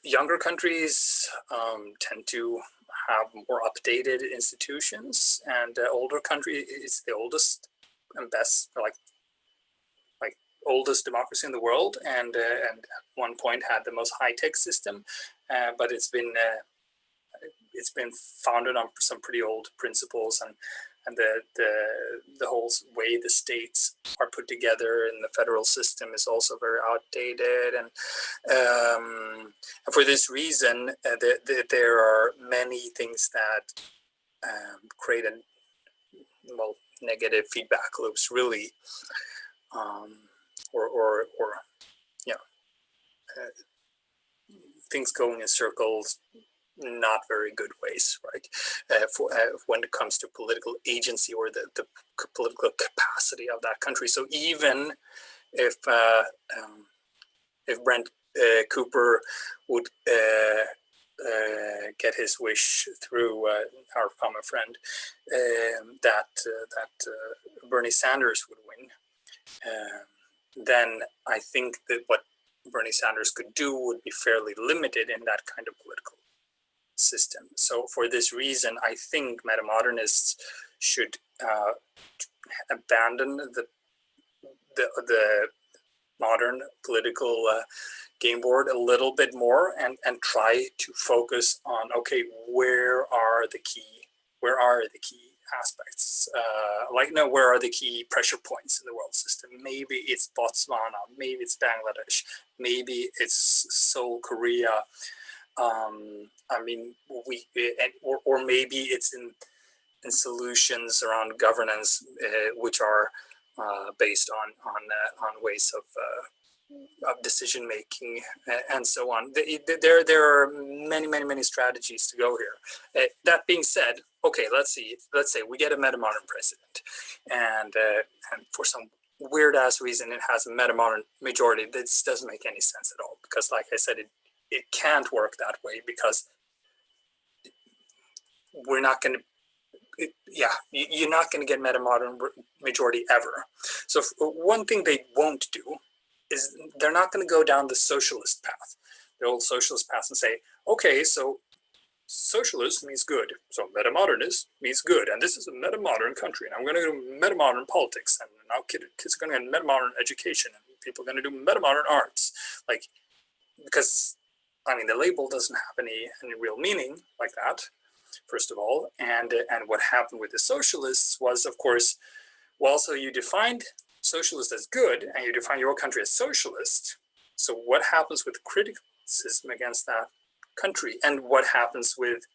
younger countries tend to have more updated institutions, and older country is the oldest and best, like oldest democracy in the world, and at one point had the most high-tech system, but it's been founded on some pretty old principles, and the whole way the states are put together in the federal system is also very outdated, and for this reason, there are many things that create negative feedback loops, really. Or things going in circles, not very good ways, right? When it comes to political agency or the political capacity of that country. So even if Brent Cooper would get his wish through our common friend, that Bernie Sanders would win, then I think that what Bernie Sanders could do would be fairly limited in that kind of political system. So for this reason, I think metamodernists should abandon the modern political game board a little bit more and try to focus on, okay, where are the key aspects, where are the key pressure points in the world system? Maybe it's Botswana, maybe it's Bangladesh, maybe it's Seoul, Korea. Or maybe it's in solutions around governance, which are based on ways of decision making and so on. There are many strategies to go here. That being said, okay, let's say we get a metamodern president, and for some weird ass reason it has a metamodern majority. This doesn't make any sense at all, because like I said, it can't work that way, because we're not going to you're not going to get metamodern majority ever. So one thing they won't do is they're not going to go down the socialist path, the old socialist path, and say, okay, so socialist means good, so metamodernist means good, and this is a metamodern country, and I'm going to do metamodern politics, and now kids are going to get metamodern education, and people are going to do metamodern arts, because the label doesn't have any real meaning like that, first of all, and what happened with the socialists was, of course, well, so you defined socialist as good, and you define your country as socialist. So what happens with criticism against that country, and what happens with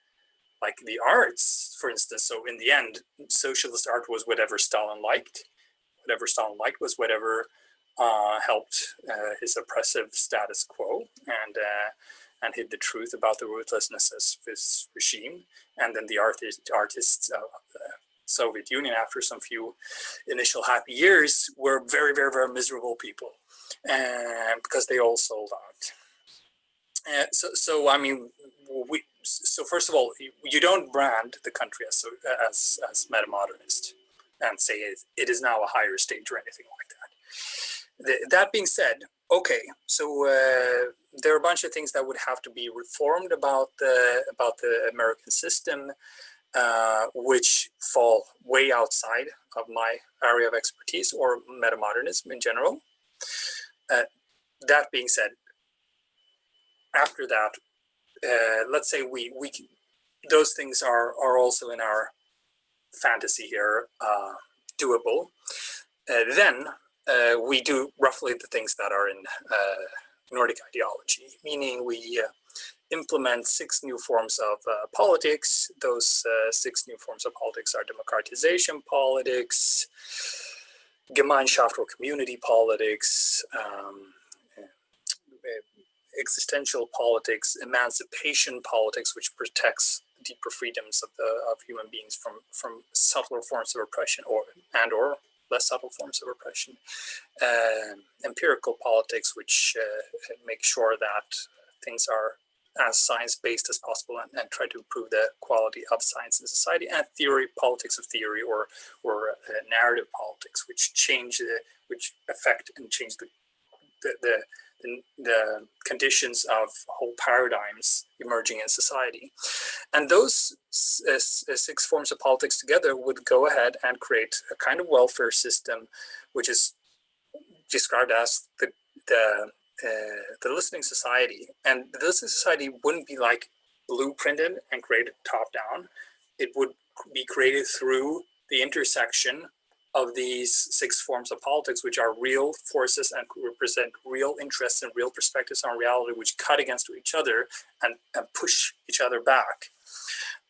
the arts, for instance? So in the end, socialist art was whatever Stalin liked. Whatever Stalin liked was whatever helped his oppressive status quo and hid the truth about the ruthlessness of his regime. And then the artists of the Soviet Union, after some few initial happy years, were very, very, very miserable people, because they all sold out. So first of all, you don't brand the country as metamodernist and say it is now a higher stage or anything like that. That being said, okay, so there are a bunch of things that would have to be reformed about the American system, which fall way outside of my area of expertise, or metamodernism in general. That being said, after that, let's say we those things are also in our fantasy here, doable. Then we do roughly the things that are in Nordic ideology, meaning we implement 6 new forms of politics. Those 6 new forms of politics are democratization politics, Gemeinschaft or community politics, existential politics, emancipation politics, which protects deeper freedoms of human beings from subtler forms of oppression or less subtle forms of oppression. Empirical politics, which make sure that things are as science-based as possible and try to improve the quality of science in society. And theory, politics of theory, or narrative politics, which affect and change the conditions of whole paradigms emerging in society. And those 6 forms of politics together would go ahead and create a kind of welfare system, which is described as the listening society. And the listening society wouldn't be like blueprinted and created top down. It would be created through the intersection of these 6 forms of politics, which are real forces and represent real interests and real perspectives on reality, which cut against each other and push each other back.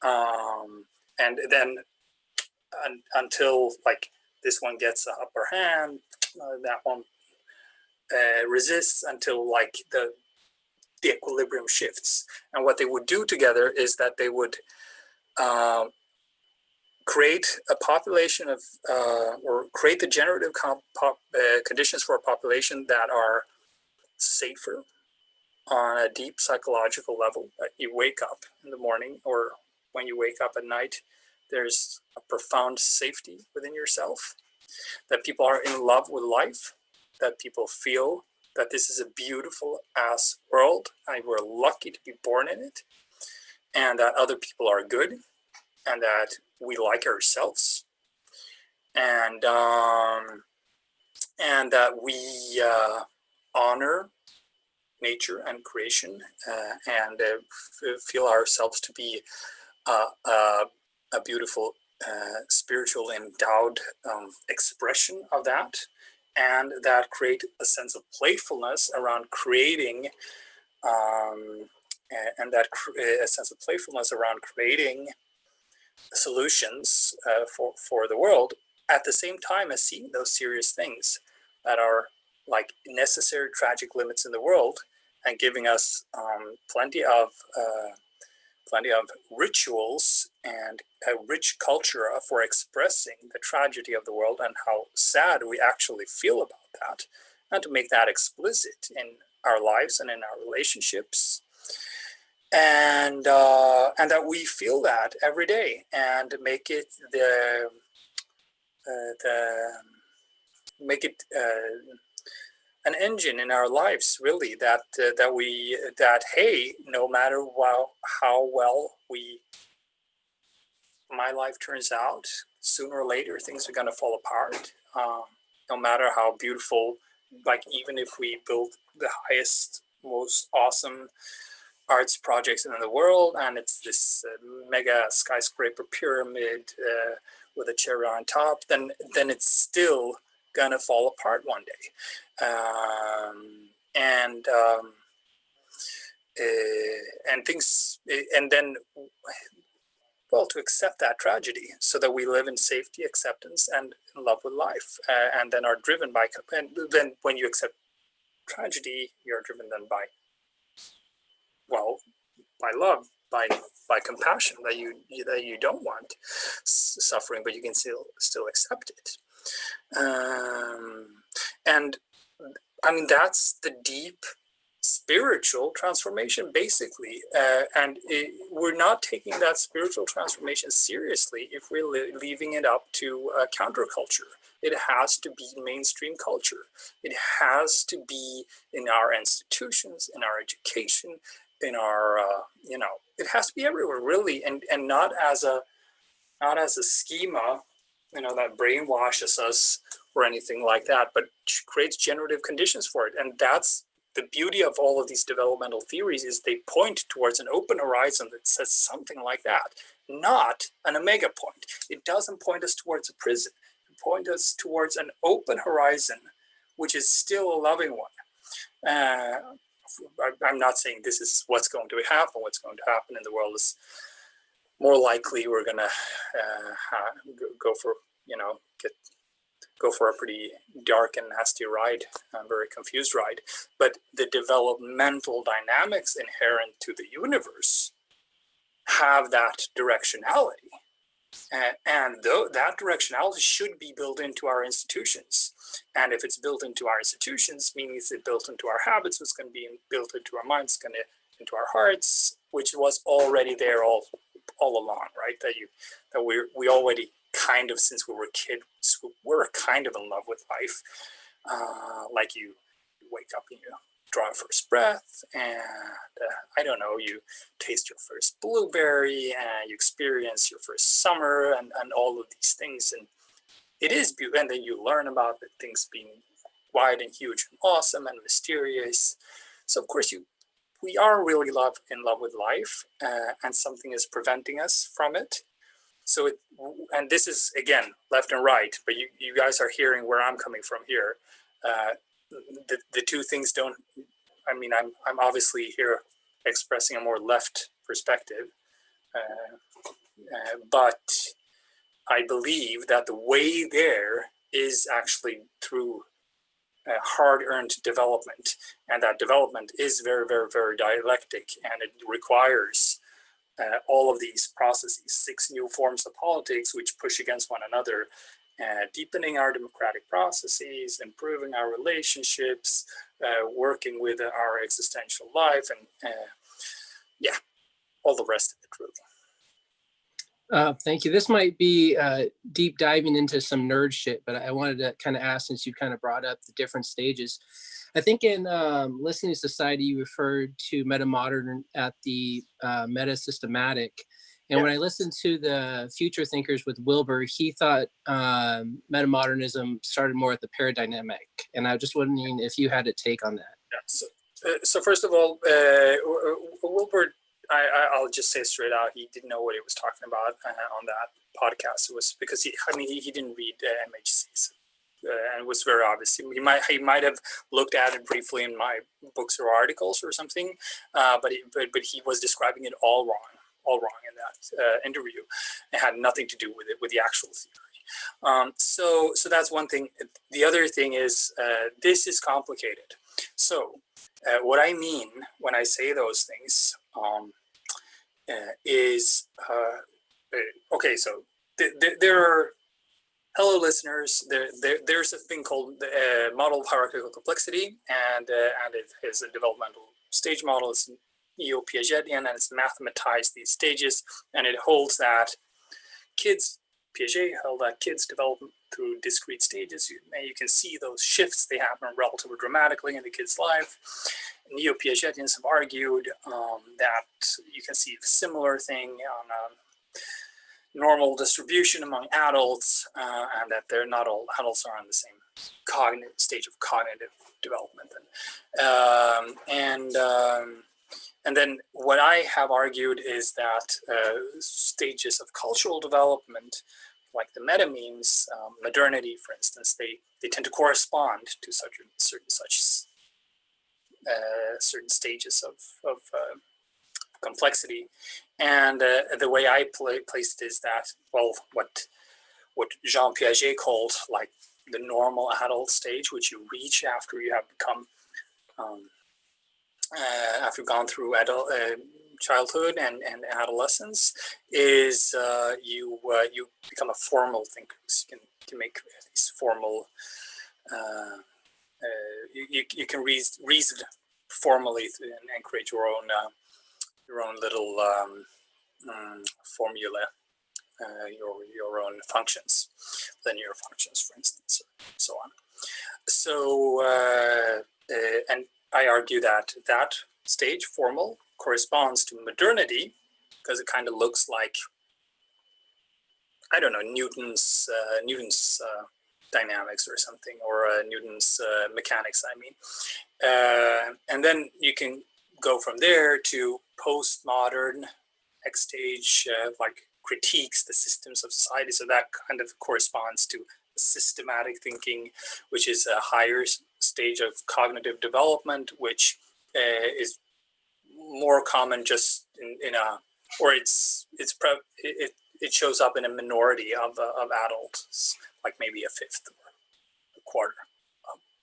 And then until like this one gets the upper hand, that one resists until like the equilibrium shifts. And what they would do together is that they would create a population of, or create the generative conditions for a population that are safer on a deep psychological level. You wake up in the morning, or when you wake up at night, there's a profound safety within yourself, that people are in love with life, that people feel that this is a beautiful ass world and we're lucky to be born in it, and that other people are good, and that we like ourselves, and that we honor nature and creation, and feel ourselves to be a beautiful spiritual endowed expression of that, and that create a sense of playfulness around creating, a sense of playfulness around creating solutions for the world, at the same time as seeing those serious things that are like necessary tragic limits in the world, and giving us plenty of rituals and a rich culture for expressing the tragedy of the world and how sad we actually feel about that, and to make that explicit in our lives and in our relationships, and that we feel that every day, and make it an engine in our lives, really, that hey, no matter how well my life turns out, sooner or later things are going to fall apart. No matter how beautiful, like even if we build the highest, most awesome arts projects in the world, and it's this mega skyscraper pyramid with a cherry on top, then it's still gonna fall apart one day, and things, and then, well, to accept that tragedy so that we live in safety, acceptance, and in love with life, and then are driven by, and then when you accept tragedy, you're driven then by, well, by love, by compassion, that you don't want suffering, but you can still accept it. And I mean, that's the deep spiritual transformation, basically. We're not taking that spiritual transformation seriously if we're leaving it up to counterculture. It has to be mainstream culture. It has to be in our institutions, in our education, in our, it has to be everywhere, really, and not as a schema, that brainwashes us or anything like that, but creates generative conditions for it. And that's the beauty of all of these developmental theories is they point towards an open horizon that says something like that, not an omega point. It doesn't point us towards a prison. It points us towards an open horizon, which is still a loving one. I'm not saying this is what's going to happen. What's going to happen in the world is more likely we're going to go for, go for a pretty dark and nasty ride, a very confused ride. But the developmental dynamics inherent to the universe have that directionality. And that directionality should be built into our institutions. And if it's built into our institutions, means it's built into our habits, it's going to be built into our minds, it's going to into our hearts, which was already there all along, right? That we already kind of, since we were kids, we're kind of in love with life. Like you wake up and you draw your first breath, and I don't know, you taste your first blueberry, and you experience your first summer, and all of these things, and it is beautiful. And then you learn about the things being wide and huge and awesome and mysterious. So of course we are really in love with life, and something is preventing us from it. So and this is again left and right, but you guys are hearing where I'm coming from here. The two things don't. I mean, I'm obviously here expressing a more left perspective, but I believe that the way there is actually through hard-earned development, and that development is very, very, very dialectic, and it requires all of these processes, 6 new forms of politics which push against one another, deepening our democratic processes, improving our relationships, working with our existential life, and yeah, all the rest of it, really. Thank you. This might be deep diving into some nerd shit, but I wanted to kind of ask, since you kind of brought up the different stages. I think in Listening Society, you referred to Metamodern at the meta-systematic. And Yeah. when I listened to the Future Thinkers with Wilbur, he thought Metamodernism started more at the paradigmatic. And I was just wondering if you had a take on that. Yeah. So first of all, Wilbur, I'll just say straight out, he didn't know what he was talking about on that podcast. It was because he didn't read MHCs. And it was very obvious. He might have looked at it briefly in my books or articles or something, but he was describing it all wrong in that interview. It had nothing to do with it, with the actual theory. So that's one thing. The other thing is this is complicated. So what I mean when I say those things is okay. So there are. Hello, listeners. There's a thing called the model of hierarchical complexity, and it is a developmental stage model. It's neo-Piagetian, and it's mathematized these stages, and it holds that Piaget held that kids develop through discrete stages. You can see those shifts. They happen relatively dramatically in the kid's life. Neo-Piagetians have argued that you can see a similar thing on normal distribution among adults, and that they're not all adults are on the same stage of cognitive development. And then what I have argued is that stages of cultural development, like the meta-memes, modernity, for instance, they tend to correspond to certain stages of complexity. And the way I placed it is that, well, what Jean Piaget called like the normal adult stage, which you reach after you have become, after you've gone through childhood and adolescence, is you become a formal thinker. You can make these formal, you can reason formally and create your own little formula, your own functions, linear functions, for instance, and so on. So, and I argue that stage, formal, corresponds to modernity, because it kind of looks like, I don't know, Newton's dynamics or something, or Newton's mechanics, I mean. And then you can go from there to postmodern, next stage, like critiques the systems of society. So that kind of corresponds to systematic thinking, which is a higher stage of cognitive development, which is more common just in a, or it shows up in a minority of adults, like maybe a fifth or a quarter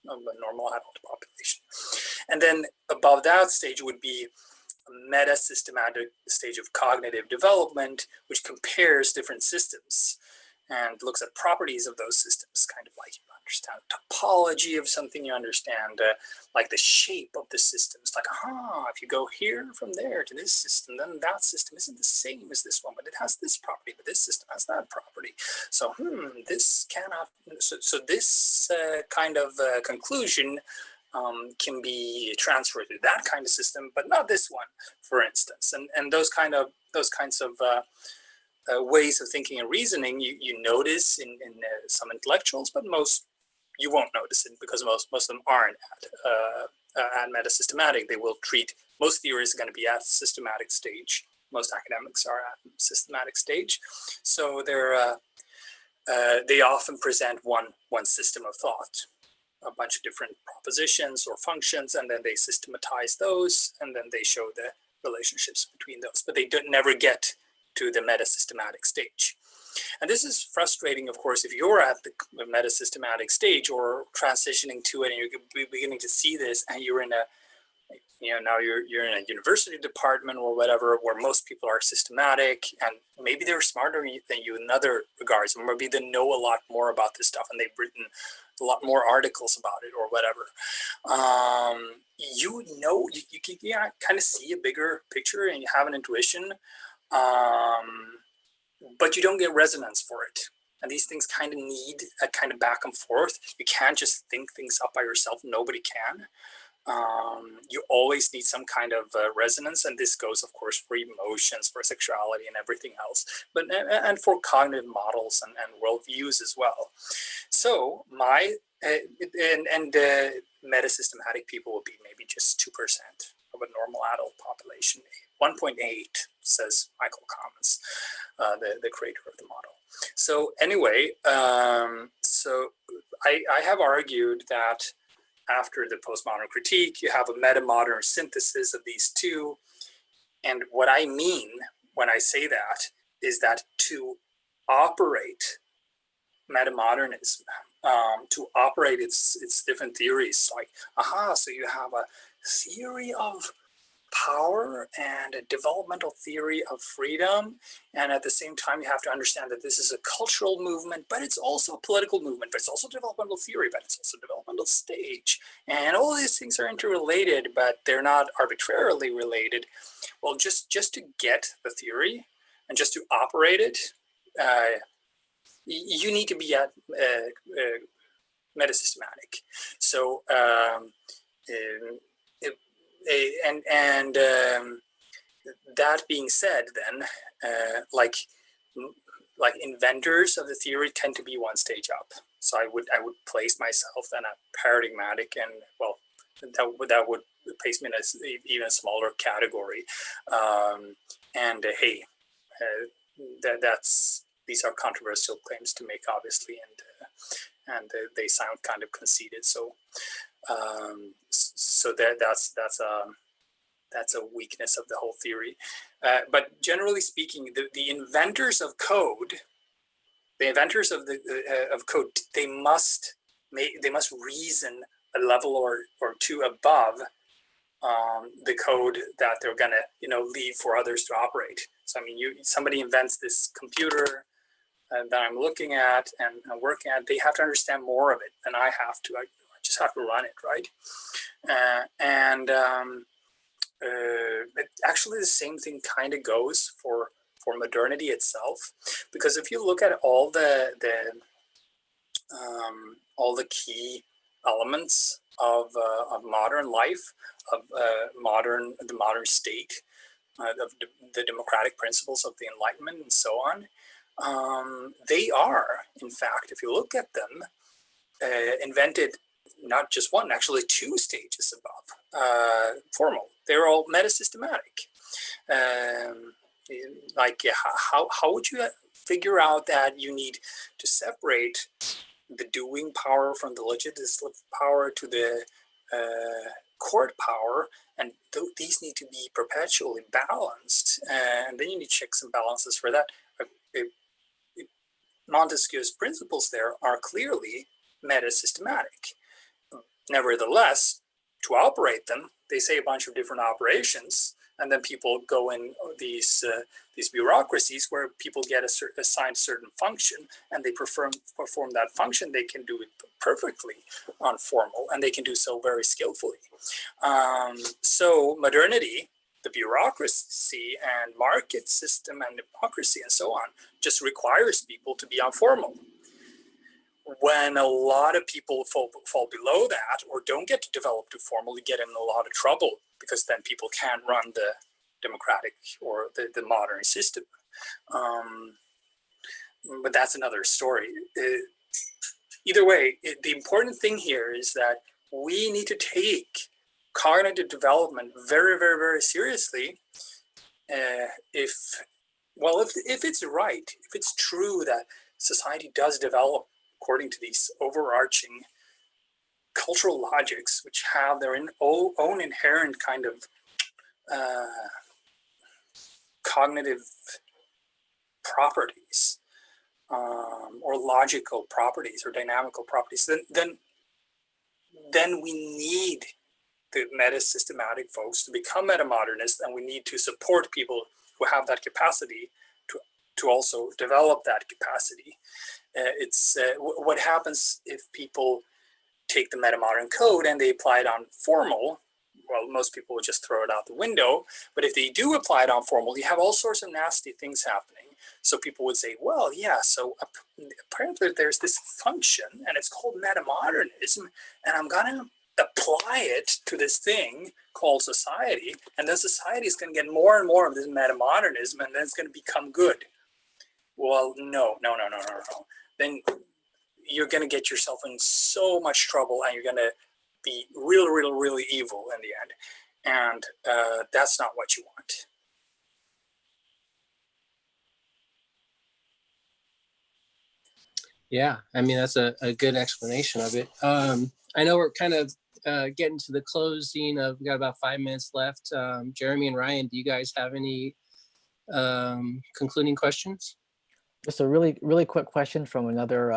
of a normal adult population. And then above that stage would be a meta-systematic stage of cognitive development, which compares different systems and looks at properties of those systems, kind of like you understand topology of something, you understand like the shape of the systems, like, if you go here from there to this system, then that system isn't the same as this one, but it has this property, but this system has that property. So, this cannot, so this kind of conclusion can be transferred to that kind of system, but not this one, for instance. And those kinds of ways of thinking and reasoning you notice in some intellectuals, but most you won't notice it, because most of them aren't at meta-systematic. They will treat, most theories are going to be at systematic stage. Most academics are at systematic stage. So they often present one system of thought, a bunch of different propositions or functions, and then they systematize those, and then they show the relationships between those. But they never get to the meta-systematic stage. And this is frustrating, of course, if you're at the meta-systematic stage or transitioning to it, and you're beginning to see this, and you're in a, now you're in a university department or whatever, where most people are systematic, and maybe they're smarter than you in other regards, or maybe they know a lot more about this stuff, and they've written a lot more articles about it or whatever. You can kind of see a bigger picture, and you have an intuition, but you don't get resonance for it. And these things kind of need a kind of back and forth. You can't just think things up by yourself. Nobody can. You always need some kind of resonance, and this goes, of course, for emotions, for sexuality, and everything else, but and for cognitive models and worldviews as well. So meta-systematic people will be maybe just 2% of a normal adult population. 1.8, says Michael Commons, the creator of the model. So anyway, so I have argued that after the postmodern critique, you have a metamodern synthesis of these two. And what I mean when I say that is that to operate metamodernism, to operate its different theories, like, so you have a theory of power and a developmental theory of freedom, and at the same time you have to understand that this is a cultural movement, but it's also a political movement, but it's also developmental theory, but it's also developmental stage, and all these things are interrelated, but they're not arbitrarily related. Well, just to get the theory and just to operate it, you need to be at meta-systematic. So that being said, then like inventors of the theory tend to be one stage up. So I would place myself then at paradigmatic, and well, that would place me in an even smaller category. Hey, these are controversial claims to make, obviously, and they sound kind of conceited. So that's a weakness of the whole theory. But generally speaking, the inventors of code, of code, they must reason a level or two above the code that they're gonna leave for others to operate. So I mean, somebody invents this computer that I'm looking at and working at, they have to understand more of it than I have to. I just have to run it, right? Actually, the same thing kind of goes for modernity itself, because if you look at all the key elements of modern life, of the modern state, of the democratic principles of the Enlightenment and so on, they are, in fact, if you look at them, invented not just one, actually two stages above formal. They're all metasystematic. Like how would you figure out that you need to separate the doing power from the legislative power to the court power, and these need to be perpetually balanced, and then you need checks and balances for that. Montesquieu's principles there are clearly metasystematic. Nevertheless, to operate them, they say a bunch of different operations, and then people go in these bureaucracies where people get assigned a certain function, and they perform that function. They can do it perfectly on formal, and they can do so very skillfully. So modernity, the bureaucracy and market system and democracy and so on, just requires people to be on formal. When a lot of people fall below that or don't get to develop to formal, you get in a lot of trouble, because then people can't run the democratic or the modern system. But that's another story. Either way, the important thing here is that we need to take cognitive development very, very, very seriously. If it's right, if it's true that society does develop according to these overarching cultural logics, which have their own inherent kind of cognitive properties, or logical properties, or dynamical properties, then we need the meta-systematic folks to become metamodernists, and we need to support people who have that capacity to also develop that capacity. It's what happens if people take the metamodern code and they apply it on formal. Well, most people would just throw it out the window, but if they do apply it on formal, you have all sorts of nasty things happening. So people would say, well, yeah, so apparently there's this function and it's called metamodernism, and I'm gonna apply it to this thing called society, and then society is going to get more and more of this metamodernism, and then it's going to become good. Well, no. Then you're going to get yourself in so much trouble, and you're going to be really evil in the end. And that's not what you want. Yeah, I mean, that's a good explanation of it. I know we're kind of getting to the closing of, we got about 5 minutes left. Jeremy and Ryan, do you guys have any concluding questions? Just a really quick question from another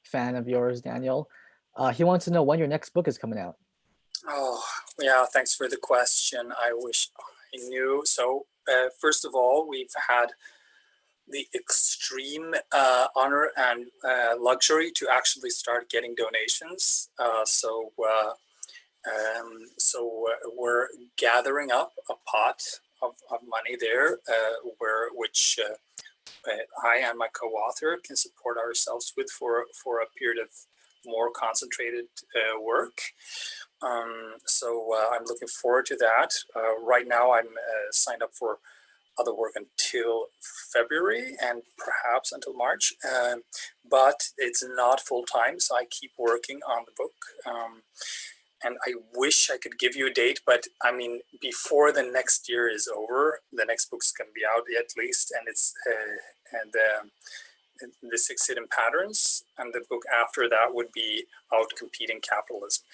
fan of yours, Daniel. He wants to know when your next book is coming out. Oh, yeah, thanks for the question. I wish I knew. So first of all, we've had the extreme honor and luxury to actually start getting donations. So we're gathering up a pot of money there, which I and my co-author can support ourselves with for a period of more concentrated work. So I'm looking forward to that. Right now I'm signed up for other work until February and perhaps until March, but it's not full time, so I keep working on the book. And I wish I could give you a date, but I mean, before the next year is over, the next book's going to be out at least, and it's the 6 Hidden Patterns, and the book after that would be Outcompeting Capitalism.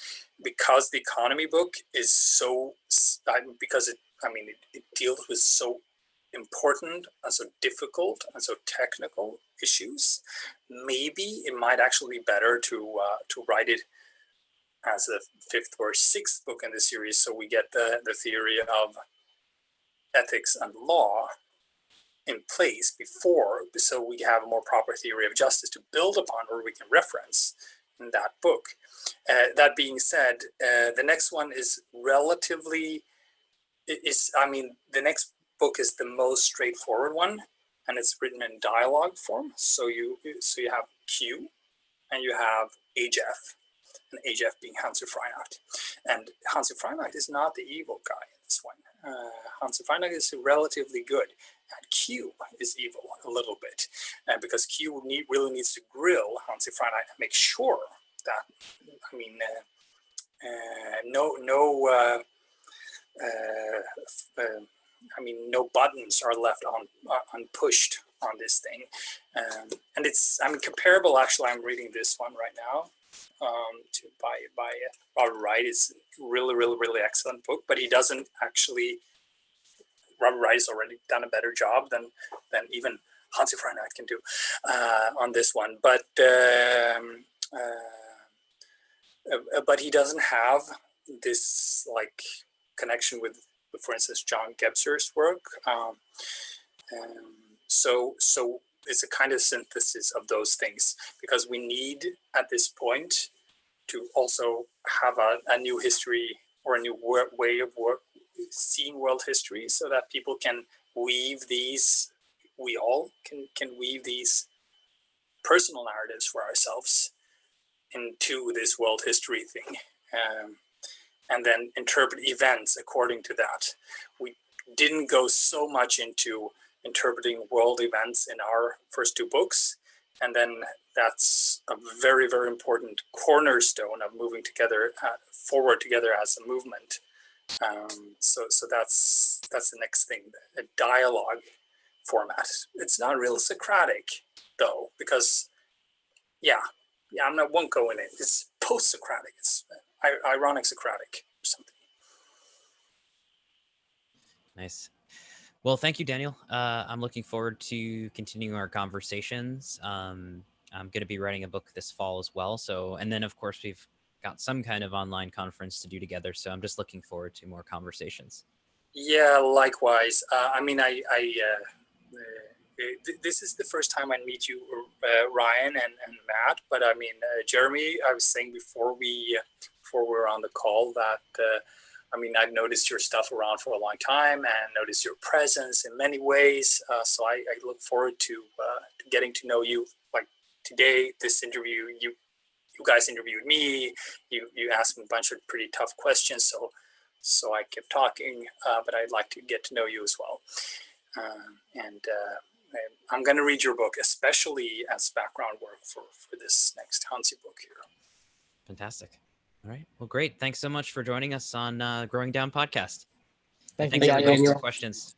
Because the economy book is so, because it deals with so important and so difficult and so technical issues, maybe it might actually be better to write it as the 5th or 6th book in the series, so we get the theory of ethics and law in place before, so we have a more proper theory of justice to build upon, or we can reference in that book. That being said, the next one is relatively, the next book is the most straightforward one, and it's written in dialogue form. So you have Q, and you have HF, and HF being Hanzi Freinacht. And Hanzi Freinacht is not the evil guy in this one. Hanzi Freinacht is relatively good, and Q is evil a little bit, because Q really needs to grill Hanzi Freinacht and make sure that. I mean, no buttons are left unpushed on this thing, and it's comparable. Actually, I'm reading this one right now, by Robert Wright. It's really excellent book, but he doesn't actually. Robert Wright has already done a better job than even Hanzi Freinacht can do on this one, but he doesn't have this like connection with, for instance, John Gebser's work. So it's a kind of synthesis of those things, because we need at this point to also have a new history, or a new way of seeing world history, so that people can weave these, we all can weave these personal narratives for ourselves into this world history thing, and then interpret events according to that. We didn't go so much into interpreting world events in our first two books, and then that's a very important cornerstone of moving together forward together as a movement. So that's the next thing, a dialogue format. It's not real Socratic though, because won't go in it. It's post-Socratic. It's ironic Socratic or something. Nice. Well, thank you, Daniel. I'm looking forward to continuing our conversations. I'm going to be writing a book this fall as well. So, and then of course we've got some kind of online conference to do together. So I'm just looking forward to more conversations. Yeah, likewise. This is the first time I meet you, Ryan and Matt. But I mean, Jeremy, I was saying before we were on the call that I've noticed your stuff around for a long time and noticed your presence in many ways. So I look forward to getting to know you. Like today, this interview, you guys interviewed me. You asked me a bunch of pretty tough questions. So I kept talking, but I'd like to get to know you as well. I'm going to read your book, especially as background work for this next Hanzi book here. Fantastic. All right. Well, great. Thanks so much for joining us on Growing Down Podcast. Thank you, thanks for Daniel. the questions.